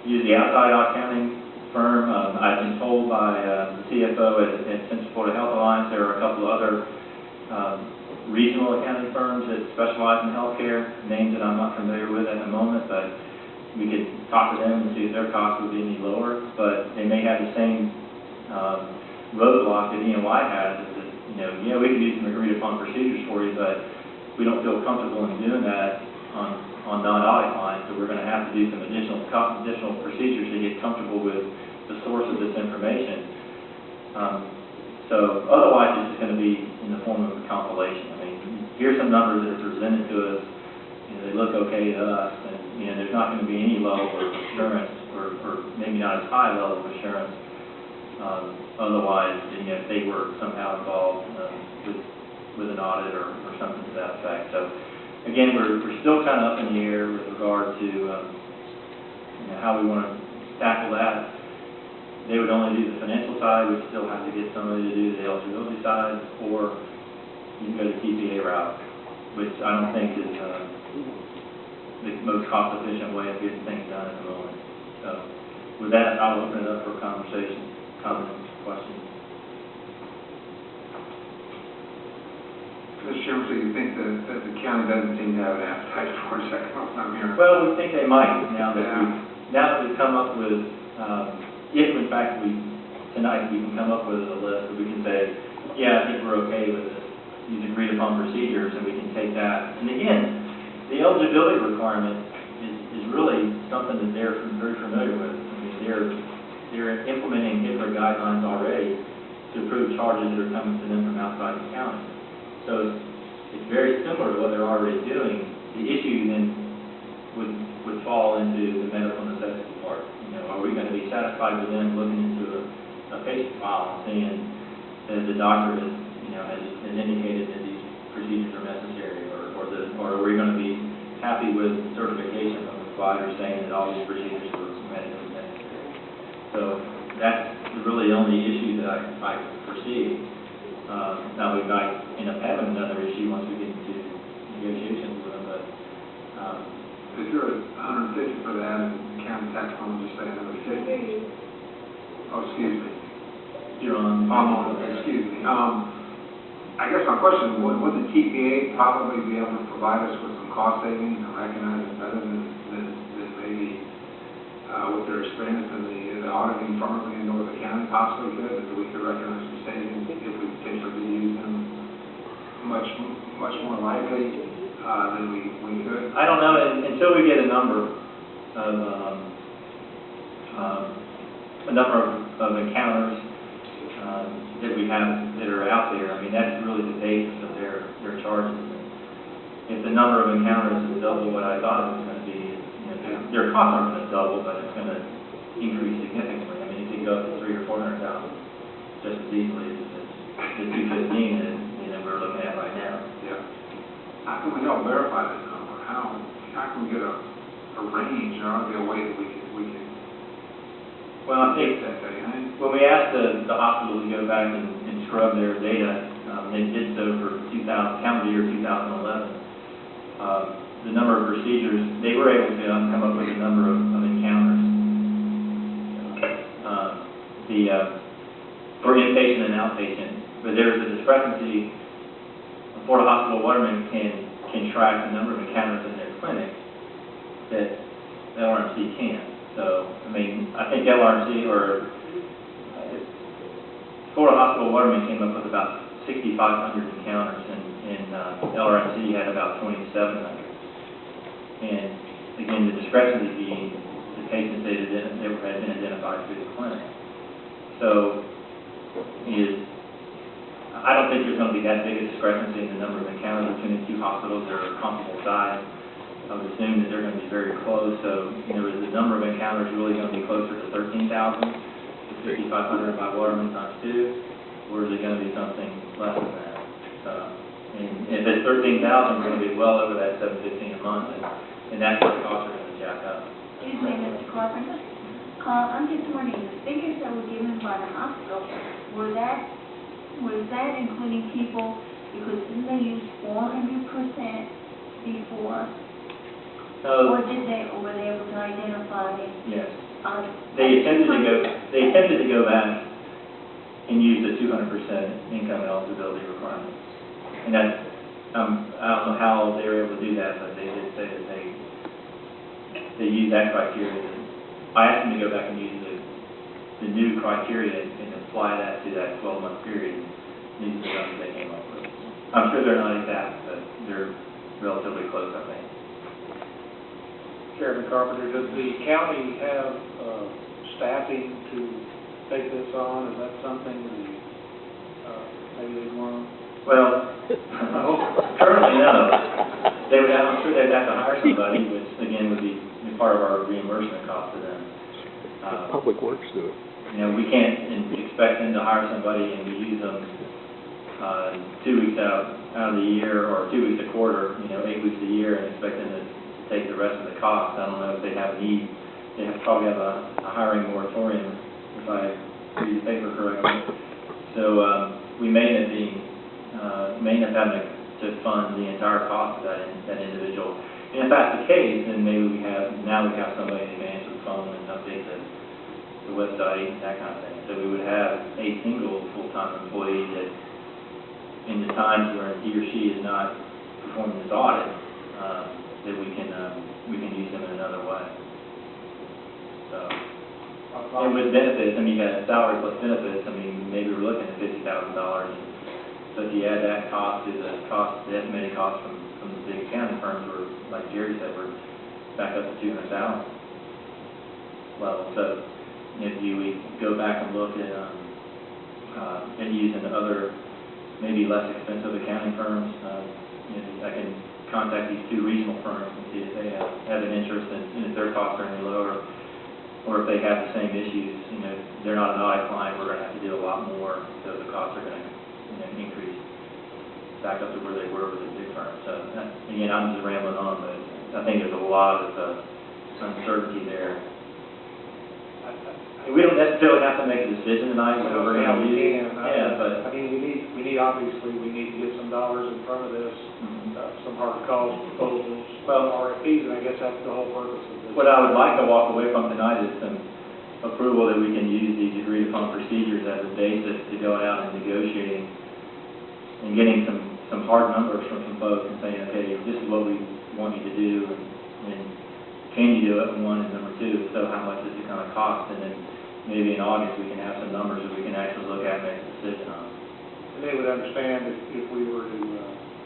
use the outside accounting firm. I've been told by the CFO at Central Florida Health Alliance there are a couple of other regional accounting firms that specialize in healthcare, names that I'm not familiar with at the moment, but we could talk to them and see if their costs would be any lower, but they may have the same roadblock that EY has, that, you know, yeah, we can do some agreed upon procedures for you, but we don't feel comfortable in doing that on non-audit clients, so we're going to have to do some additional procedures to get comfortable with the source of this information. So otherwise, it's just going to be in the form of a compilation. I mean, here's some numbers that are presented to us. You know, they look okay to us, and you know, there's not going to be any level of assurance, or maybe not as high level of assurance. Otherwise, you know, if they were somehow involved with an audit or something to that effect. So again, we're still kind of up in the air with regard to you know, how we want to tackle that. They would only do the financial side. We'd still have to get somebody to do the eligibility side, or you can go the TPA route, which I don't think is the most cost-efficient way of getting things done at the moment. So with that, I'll open it up for conversation, comments, questions. Mr. Chairman, so you think that the county doesn't seem to have an appetite for a second one? I'm here. Well, we think they might now that we've come up with if in fact tonight we can come up with a list where we can say, yeah, I think we're okay with this, these agreed upon procedures, and we can take that. And again, the eligibility requirement is really something that they're very familiar with. I mean, they're implementing HIPAA guidelines already to approve charges that are coming to them from outside the county. So it's very similar to what they're already doing. The issue then would fall into the medical necessity part. You know, are we going to be satisfied with them looking into a patient file and seeing that the doctor has indicated that these procedures are necessary, or are we going to be happy with certification from the provider saying that all these procedures were medically necessary? So that's really the only issue that I foresee. Now we might end up having another issue once we get into negotiations with them, but If you're at 150 for that, and the county tax fund just say another 50. Oh, excuse me. you're on. Excuse me. I guess my question, would the TPA probably be able to provide us with some cost savings and recognize it better than maybe with their experience in the auditing firm in Northern County possibly could, that we could recognize some savings if we potentially use them much more likely than we could? I don't know, until we get a number of encounters that we have that are out there. I mean, that's really the basis of their charges. If the number of encounters is double what I thought it was going to be, their costs aren't going to double, but it's going to increase significantly. I mean, it could go up to $300,000 or $400,000 just as easily as the 215 that we're looking at right now. Yeah. How can we help verify this number? How can we get a range, or ought to be a way that we can Well, I think that thing? when we asked the hospital to go back and scrub their data, they did so for calendar year 2011. The number of procedures, they were able to come up with a number of encounters. For inpatient and outpatient, but there's a discrepancy. Florida Hospital Waterman can track the number of encounters in their clinic that LRMC can't. So, I mean, I think LRMC or Florida Hospital Waterman came up with about 6,500 encounters, and LRMC had about 2,700. And again, the discrepancy being the patients that had been identified through the clinic. So, I don't think there's going to be that big a discrepancy in the number of encounters between the two hospitals that are comparable size. I would assume that they're going to be very close. So, is the number of encounters really going to be closer to 13,000, to 5,500 by Waterman times 2, or is it going to be something less than that? And if it's 13,000, we're going to be well over that $715 a month, and that's where the costs are going to jack up. Excuse me, Mr. Carpenter. I'm just wondering, the figures that were given by the hospital, was that including people, because didn't they use 400% before? Or were they able to identify? Yes. They attempted to go back and use the 200% income eligibility requirement. And that's, I don't know how they were able to do that, but they did say that they used that criteria. I asked them to go back and use the new criteria and apply that to that 12-month period. These are the numbers they came up with. I'm sure they're not exact, but they're relatively close, I think. Chairman Carpenter, does the county have staffing to take this on? Is that something maybe they want? Well, currently no. I'm sure they'd have to hire somebody, which again would be part of our reimbursement cost to them. Public Works do it. We can't expect them to hire somebody and we use them 2 weeks out of the year, or 2 weeks a quarter, 8 weeks a year, and expect them to take the rest of the cost. I don't know if they have a need. They probably have a hiring moratorium, if I read the paper correctly. So we may end up having to fund the entire cost of that individual. And if that's the case, then maybe we have somebody to manage the phone and update the website and that kind of thing. So we would have a single full-time employee that, in the times where he or she is not performing this audit, that we can use them in another way. So And with benefits, I mean, you got salary plus benefits, I mean, maybe we're looking at $50,000. So if you add that cost to the estimated cost from the big accounting firms, where, like Jerry said, we're back up to 200,000 level. So if we go back and look at using other, maybe less expensive accounting firms, I can contact these two regional firms and see if they have an interest in if their costs are any lower, or if they have the same issues. They're not an audit client, we're going to have to do a lot more, so the costs are going to increase back up to where they were with the big firm. So again, I'm just rambling on, but I think there's a lot of uncertainty there. We don't necessarily have to make a decision tonight, what we're going to do. Yeah, but I mean, we need obviously, we need to get some dollars in front of this, some hard cost proposals, RFPs, and I guess that's the whole purpose of this. what I would like to walk away from tonight is some approval that we can use these agreed upon procedures as a basis to go out and negotiating and getting some hard numbers from some folks and saying, okay, this is what we want you to do, and can you do it, one, and number two, so how much is it going to cost? And then maybe in August we can have some numbers that we can actually look at and make a decision on. And they would understand if we were to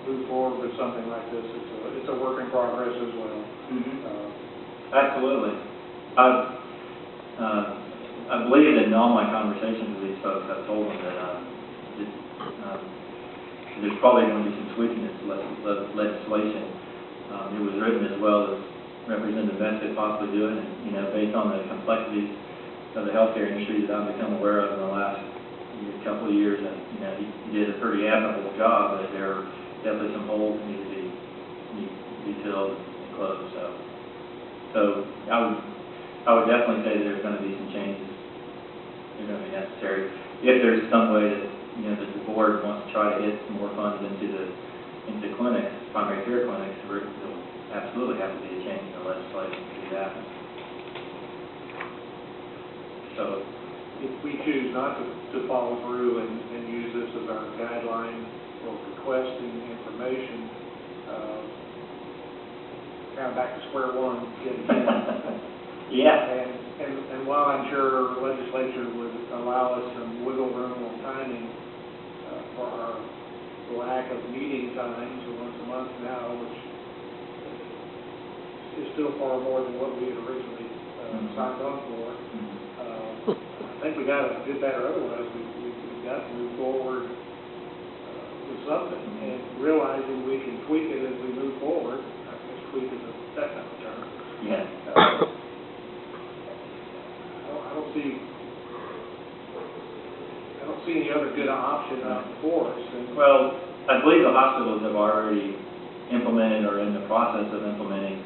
move forward with something like this, it's a work in progress as well. Absolutely. I believe that in all my conversations with these folks, I've told them that there's probably going to be some tweaking in this legislation. It was written as well as Representative Vest could possibly do it, and, based on the complexities of the healthcare industry that I've become aware of in the last couple of years, and, he did a pretty admirable job, but there are definitely some holes that need to be filled and closed. So I would definitely say that there's going to be some changes. They're going to be necessary. If there's some way that, that the board wants to try to get more funds into clinics, primary care clinics, there'll absolutely have to be a change in the legislation to do that. So If we choose not to follow through and use this as our guideline for requesting information, kind of back to square one yet again. yeah. And while I'm sure the legislature would allow us some wiggle room on timing for our lack of meeting times, once a month now, which is still far more than what we had originally signed on for. I think we got to do better otherwise. We've got to move forward with something, and realizing we can tweak it as we move forward. I guess tweak is a technical term. Yeah. I don't see any other good option for us. Well, I believe the hospitals have already implemented or in the process of implementing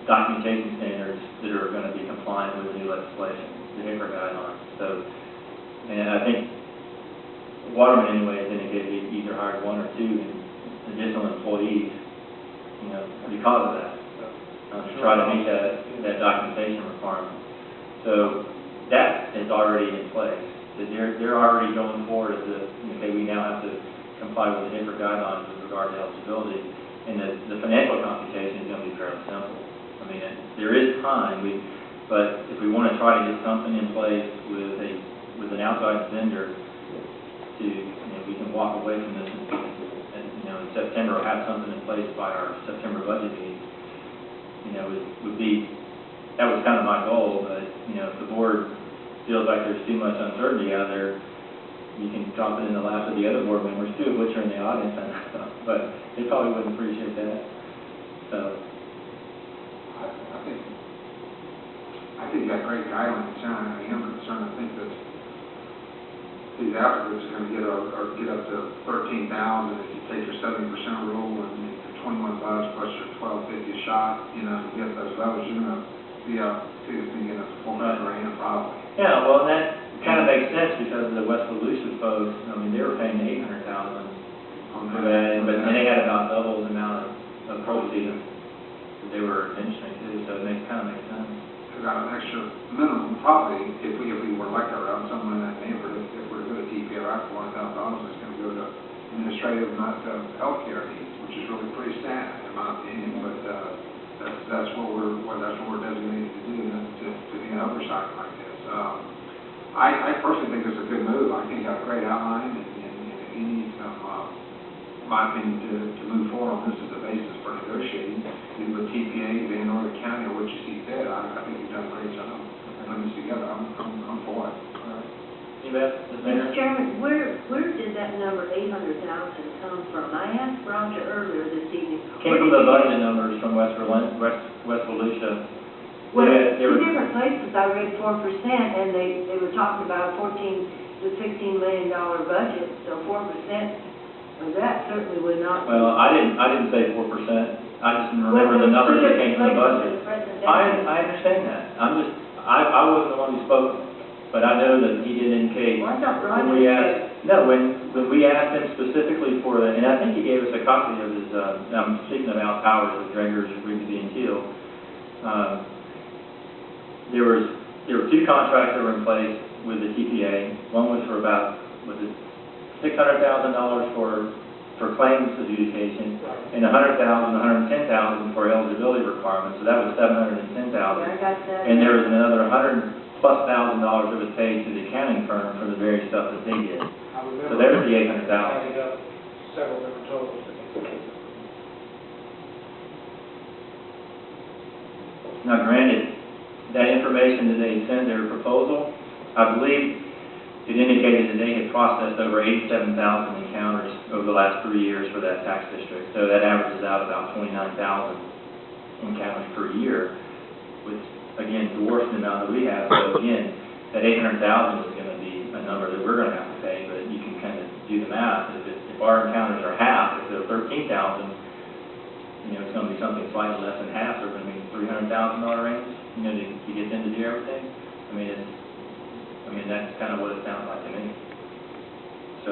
documentation standards that are going to be compliant with the new legislation, the HICRA guidelines. So, and I think Waterman anyway has indicated he either hired one or two additional employees, because of that, to try to meet that documentation requirement. So that is already in place. That they're already going forward as we now have to comply with the HICRA guidelines with regard to eligibility, and the financial computation is going to be fairly simple. I mean, there is time, but if we want to try to get something in place with an outside vendor to, we can walk away from this and in September or have something in place by our September budget meeting, that was kind of my goal, but, if the board feels like there's too much uncertainty out there, you can drop it in the lap of the other board members too, which are in the audience, but they probably wouldn't appreciate that. So I think that great guidelines, Sharon, I am concerned. I think that these applicants are going to get up to 13,000 if you take your 70% rule and your 21 bucks plus your 12.50 a shot, to get those levels, you're going to be up to getting up to 400 grand probably. yeah, well, and that kind of makes sense because of the West Volusia folks. I mean, they were paying $800,000 for that, but they had about double the amount of proceeds that they were administering too, so it kind of makes sense. Got an extra minimum probably if we were like that around someone in that neighborhood, if we're going to TPRI for $1,000, it's going to go to administrative, not to healthcare needs, which is really pretty standard in my opinion. But That's what we're designated to do, to be an oversight like this. I personally think it's a good move. I think you got a great outline, and if you need some, in my opinion, to move forward on this as a basis for negotiating, either with TPA, Van Northern County, or what you see fit, I think you've done a great job putting this together. I'm for it. Anybody, Ms. Mayor? Mr. Chairman, where did that number 800,000 come from? I asked Roger earlier this evening. Came from the budget numbers from West Volusia. Well, They two were- different places I read 4%, and they were talking about a $14 to $16 million budget, so 4% of that certainly would not. Well, I didn't say 4%. I just remember the numbers that came from the budget. I understand that. I wasn't the one who spoke, but I know that he did indicate. Well, I thought Roger When we said. asked, no, when we asked him specifically for the, and I think he gave us a copy of his, I'm speaking of Al Powers with Dregers, Rigby and Teal. There were two contracts that were in place with the TPA. One was for about, $600,000 for claims adjudication, and $110,000 for eligibility requirements, so that was $710,000. I got that. And there was another $100,000+ that was paid to the accounting firm for the various stuff that they did. I remember. So there's the $800,000. Adding up several different totals. Now granted, that information that they sent, their proposal, I believe it indicated that they had processed over 87,000 encounters over the last 3 years for that tax district. So that averages out about 29,000 encounters per year, which again dwarfs the amount that we have. So again, that 800,000 is going to be a number that we're going to have to pay, but you can kind of do the math. If our encounters are half, if they're 13,000, it's going to be something slightly less than half. They're going to be $300,000 range, to get them to do everything. That's kind of what it sounds like to me. So.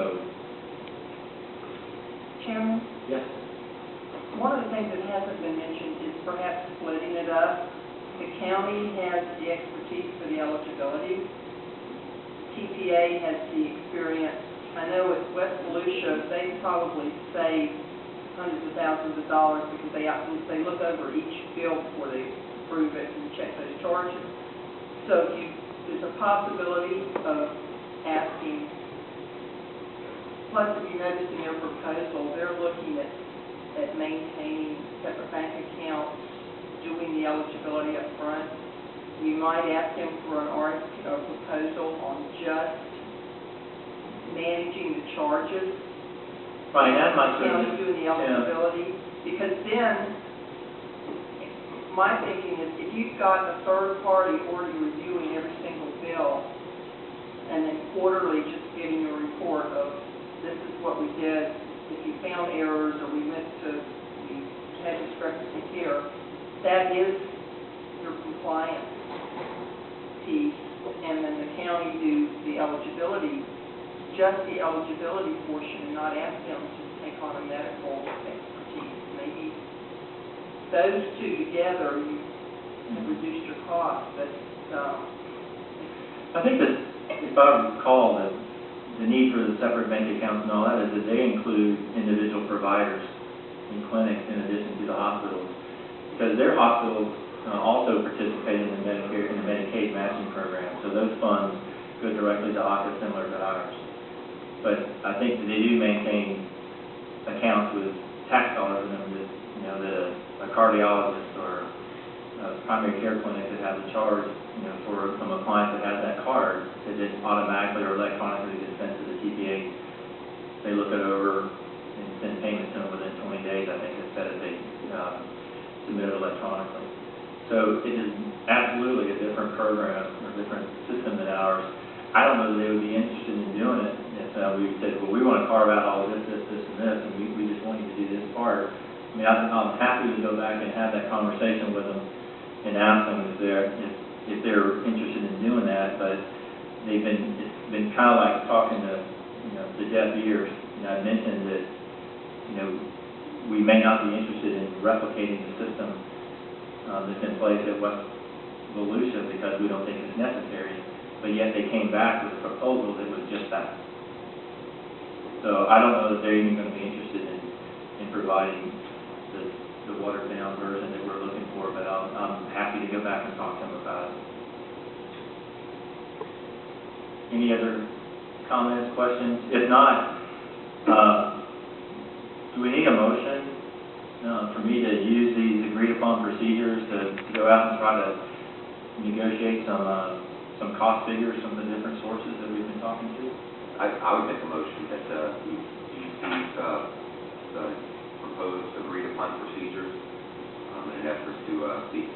Chairman, Yes. one of the things that hasn't been mentioned is perhaps splitting it up. The county has the expertise for the eligibility. TPA has the experience. I know at West Volusia, they probably save hundreds of thousands of dollars because they look over each bill before they approve it and check those charges. So there's a possibility of asking, plus if you notice in their proposal, they're looking at maintaining separate bank accounts, doing the eligibility up front. We might ask them for an RFP or proposal on just managing the charges. Right, that might County doing the eligibility, because then, my thinking is, if you've got a third party already reviewing every single bill, and then quarterly just giving you a report of, this is what we did, if you found errors, or we had discrepancy here, that is your compliance piece, and then the county do the eligibility, just the eligibility portion, and not ask them to take on a medical expertise. Maybe those two together, you have reduced your cost, but, I think that, if I recall, that the need for the separate bank accounts and all that is that they include individual providers and clinics in addition to the hospitals, because their hospitals also participate in the Medicare and the Medicaid matching program. So those funds go directly to AHCA, similar to ours. But I think that they do maintain accounts with tax dollars in them that a cardiologist or a primary care clinic that has a charge, from a client that has that card, that it automatically or electronically gets sent to the TPA. They look it over and send payments to them within 20 days, I think, instead of they submit it electronically. So it is absolutely a different program or different system than ours. I don't know that they would be interested in doing it if we said, well, we want to carve out all this, and this, and we just want you to do this part. I'm happy to go back and have that conversation with them and ask them if they're interested in doing that, but it's been kind of like talking to, the deaf ears. I mentioned that, we may not be interested in replicating the system that's in place at West Volusia because we don't think it's necessary, but yet they came back with a proposal that was just that. So I don't know that they're even going to be interested in providing the the watered down version that we're looking for, but I'm happy to go back and talk to them about it. Any other comments, questions? If not, do we need a motion for me to use these agreed upon procedures to go out and try to negotiate some cost figures from the different sources that we've been talking to? I would make a motion that we use these the proposed agreed upon procedures in an effort to seek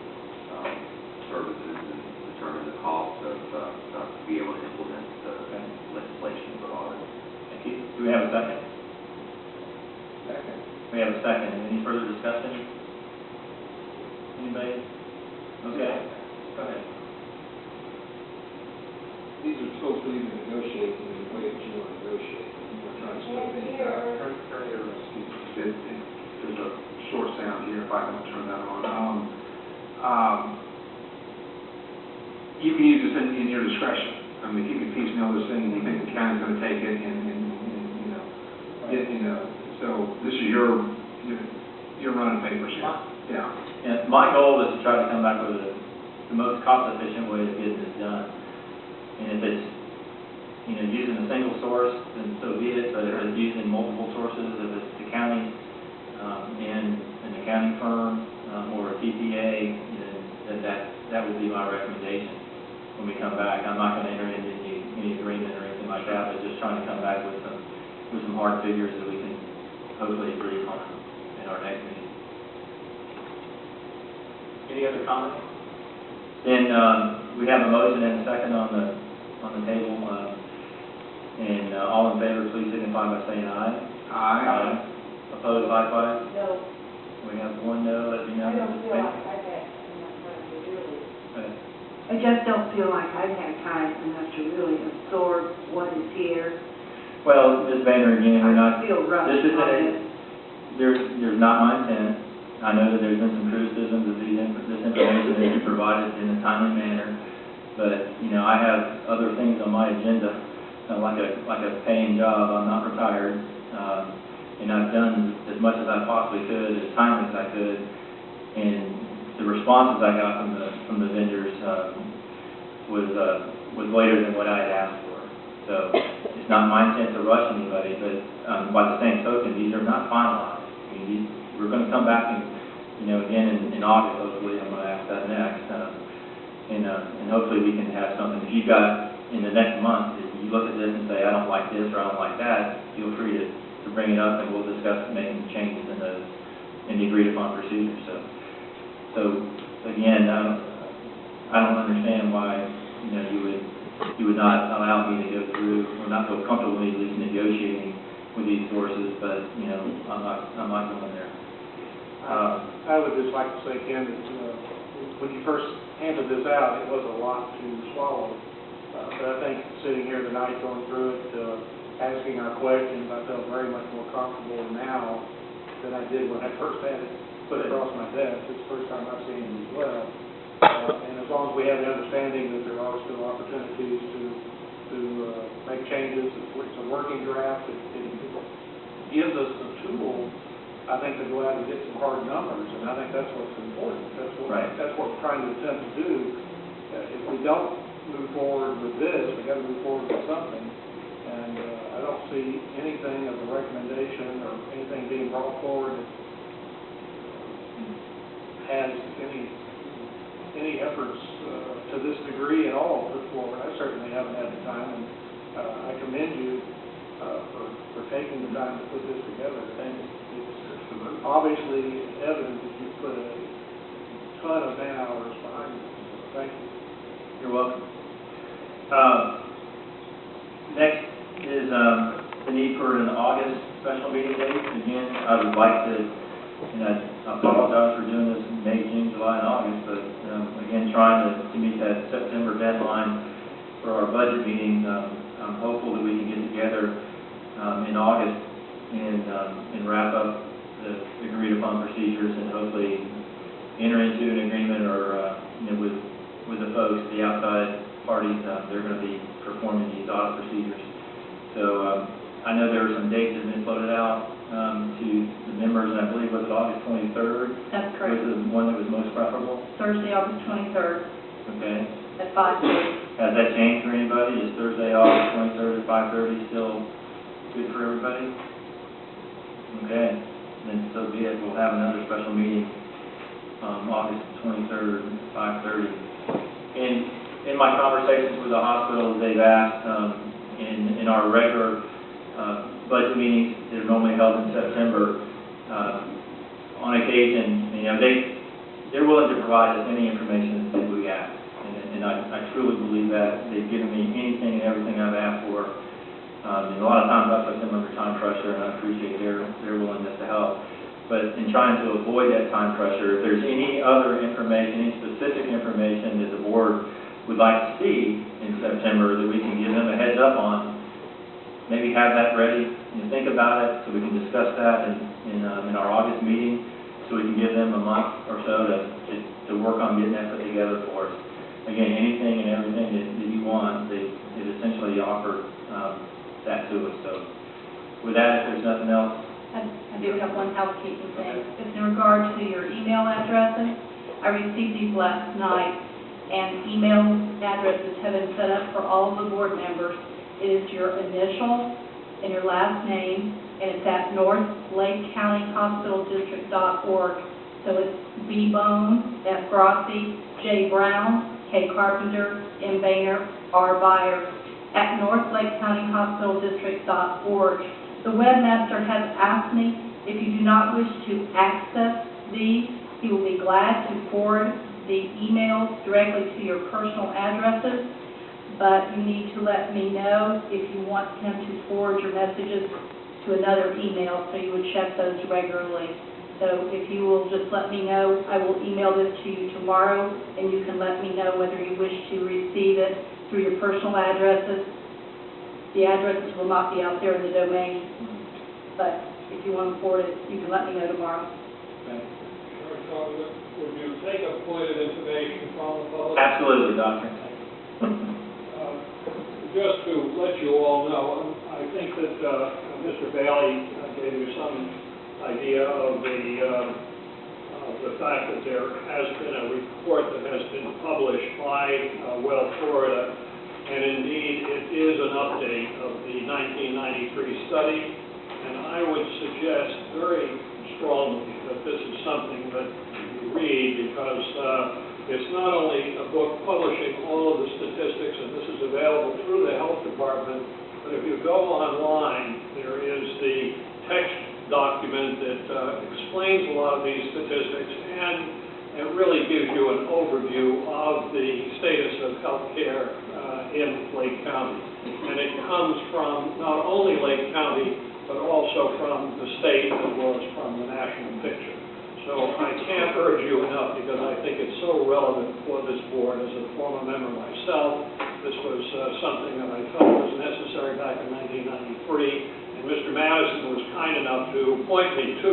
services and determine the cost of to be able to implement the legislation for audit. Thank you. Do we have a second? Second. We have a second. Any further discussion? Anybody? Okay. Go ahead. These are supposed to be negotiated in the way that you want to negotiate. We're trying to split things out. There's a short sound here, if I don't turn that on. You can use this in your discretion. I mean, if you can piecemeal this thing, you think the county's gonna take it so this is your running papers here. Yeah. And my goal is to try to come back with the most cost-efficient way of getting this done. And if it's, using a single source, then so be it, but if it's using multiple sources, if it's the county and an accounting firm or a TPA, then that would be my recommendation when we come back. I'm not going to enter into any agreement or anything like that, but just trying to come back with some hard figures that we can hopefully agree on in our next meeting. Any other comments? Then we have a motion and a second on the table. And all in favor, please signify by saying aye. Aye. Opposed, likewise? No, We have one no, let me know. I don't feel like I've had enough time to really, Okay. I just don't feel like I've had time enough to really absorb what is here. Well, Ms. Vander, again, we're not, I feel rushed this isn't on it. there's not my intent. I know that there's been some criticisms of this information isn't provided in a timely manner, but, I have other things on my agenda, like a paying job. I'm not retired, and I've done as much as I possibly could, as timely as I could, and the responses I got from the vendors was later than what I had asked for. So it's not my intent to rush anybody, but by the same token, these are not finalized. I mean, we're going to come back and, again in August, hopefully, I'm going to ask that next, and hopefully we can have something. If you've got in the next month, if you look at this and say, I don't like this or I don't like that, feel free to bring it up and we'll discuss making changes in the agreed upon procedures. So again, I don't understand why, you would not allow me to go through, or not feel comfortable with me at least negotiating with these sources, but, I'm not going there. I would just like to say, Ken, that when you first handed this out, it was a lot to swallow. But I think sitting here tonight, going through it, asking our questions, I feel very much more comfortable now than I did when I first had it put across my desk. It's the first time I've seen it as well. And as long as we have the understanding that there are still opportunities to make changes, it's a working draft, it gives us the tool, I think, to go out and get some hard numbers, and I think that's what's important. That's what we're trying to attempt to do. If we don't move forward with this, we got to move forward with something. And I don't see anything of a recommendation or anything being brought forward that has any efforts to this degree at all put forward. I certainly haven't had the time, and I commend you for taking the time to put this together. And it's obviously evident that you put a ton of man hours behind it. So thank you. You're welcome. Next is the need for an August special meeting date. Again, I would like to, and I apologize for doing this in May, June, July, and August, but again, trying to meet that September deadline for our budget meeting. I'm hopeful that we can get together in August and wrap up the agreed upon procedures and hopefully enter into an agreement or with the folks, the outside parties, they're going to be performing these audit procedures. So I know there are some dates that have been floated out. to the members, and I believe was it August 23rd? That's Was correct. the one that was most preferable? Thursday, August 23rd Okay. at 5:30. Has that changed for anybody? Is Thursday, August 23rd at 5:30 still good for everybody? Okay, then so be it. We'll have another special meeting, August 23rd at 5:30. And in my conversations with the hospitals, they've asked, in our regular, budget meetings that are normally held in September, on occasion, they're willing to provide us any information that we ask. And I truly believe that. They've given me anything and everything I've asked for. And a lot of times I put them under time pressure, and I appreciate their willingness to help. But in trying to avoid that time pressure, if there's any other information, any specific information that the board would like to see in September that we can give them a heads up on, maybe have that ready and think about it so we can discuss that in our August meeting, so we can give them a month or so to work on getting that put together for us. Again, anything and everything that you want, they've essentially offered that to us. So with that, if there's nothing else. I do have one housekeeping thing. It's in regard to your email addresses. I received these last night, and email addresses have been set up for all of the board members. It is your initial and your last name, and it's at northlakecountyhospitaldistrict.org. So it's B. Bone, F. Grossi, J. Brown, K. Carpenter, M. Boehner, R. Byer, at northlakecountyhospitaldistrict.org. The webmaster has asked me if you do not wish to access these, he will be glad to forward the emails directly to your personal addresses, but you need to let me know if you want him to forward your messages to another email, so you would check those regularly. So if you will just let me know, I will email this to you tomorrow, and you can let me know whether you wish to receive it through your personal addresses. The addresses will not be out there in the domain, but if you want to forward it, you can let me know tomorrow. Would you take a point of information from the public? Absolutely, Doctor. Just to let you all know, I think that Mr. Bailey gave you some idea of the fact that there has been a report that has been published by Well Florida, and indeed it is an update of the 1993 study, and I would suggest very strongly that this is something that you read, because it's not only a book publishing all of the statistics, and this is available through the health department, but if you go online, there is the text document that explains a lot of these statistics, and it really gives you an overview of the status of healthcare in Lake County. And it comes from not only Lake County, but also from the state as well as from the national picture. So I can't urge you enough, because I think it's so relevant for this board. As a former member myself, this was something that I felt was necessary back in 1993. And Mr. Madison was kind enough to point me to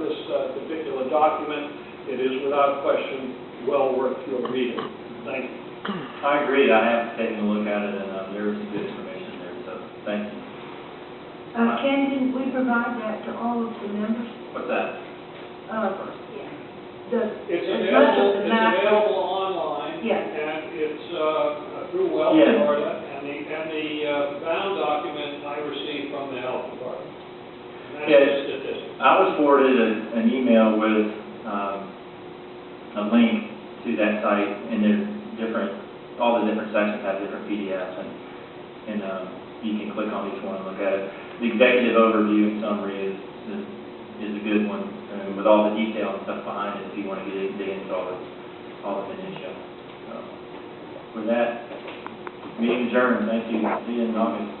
this particular document. It is without question well worth your reading. Thank you. I agree. I have taken a look at it, and there is some good information there, so thank you. Ken, didn't we provide that to all of the members? What's that? It's available online. Yes. And it's through Well Yeah. Florida, and the bound document I received from the health department. And that's Yeah. the statistics. I was forwarded an email with a link to that site, and there's all the different sections have different PDFs, and you can click on each one and look at it. The executive overview and summary is a good one, with all the detail and stuff behind it, if you want to dig into all the minutiae. With that, meeting adjourned. Thank you. See you in August.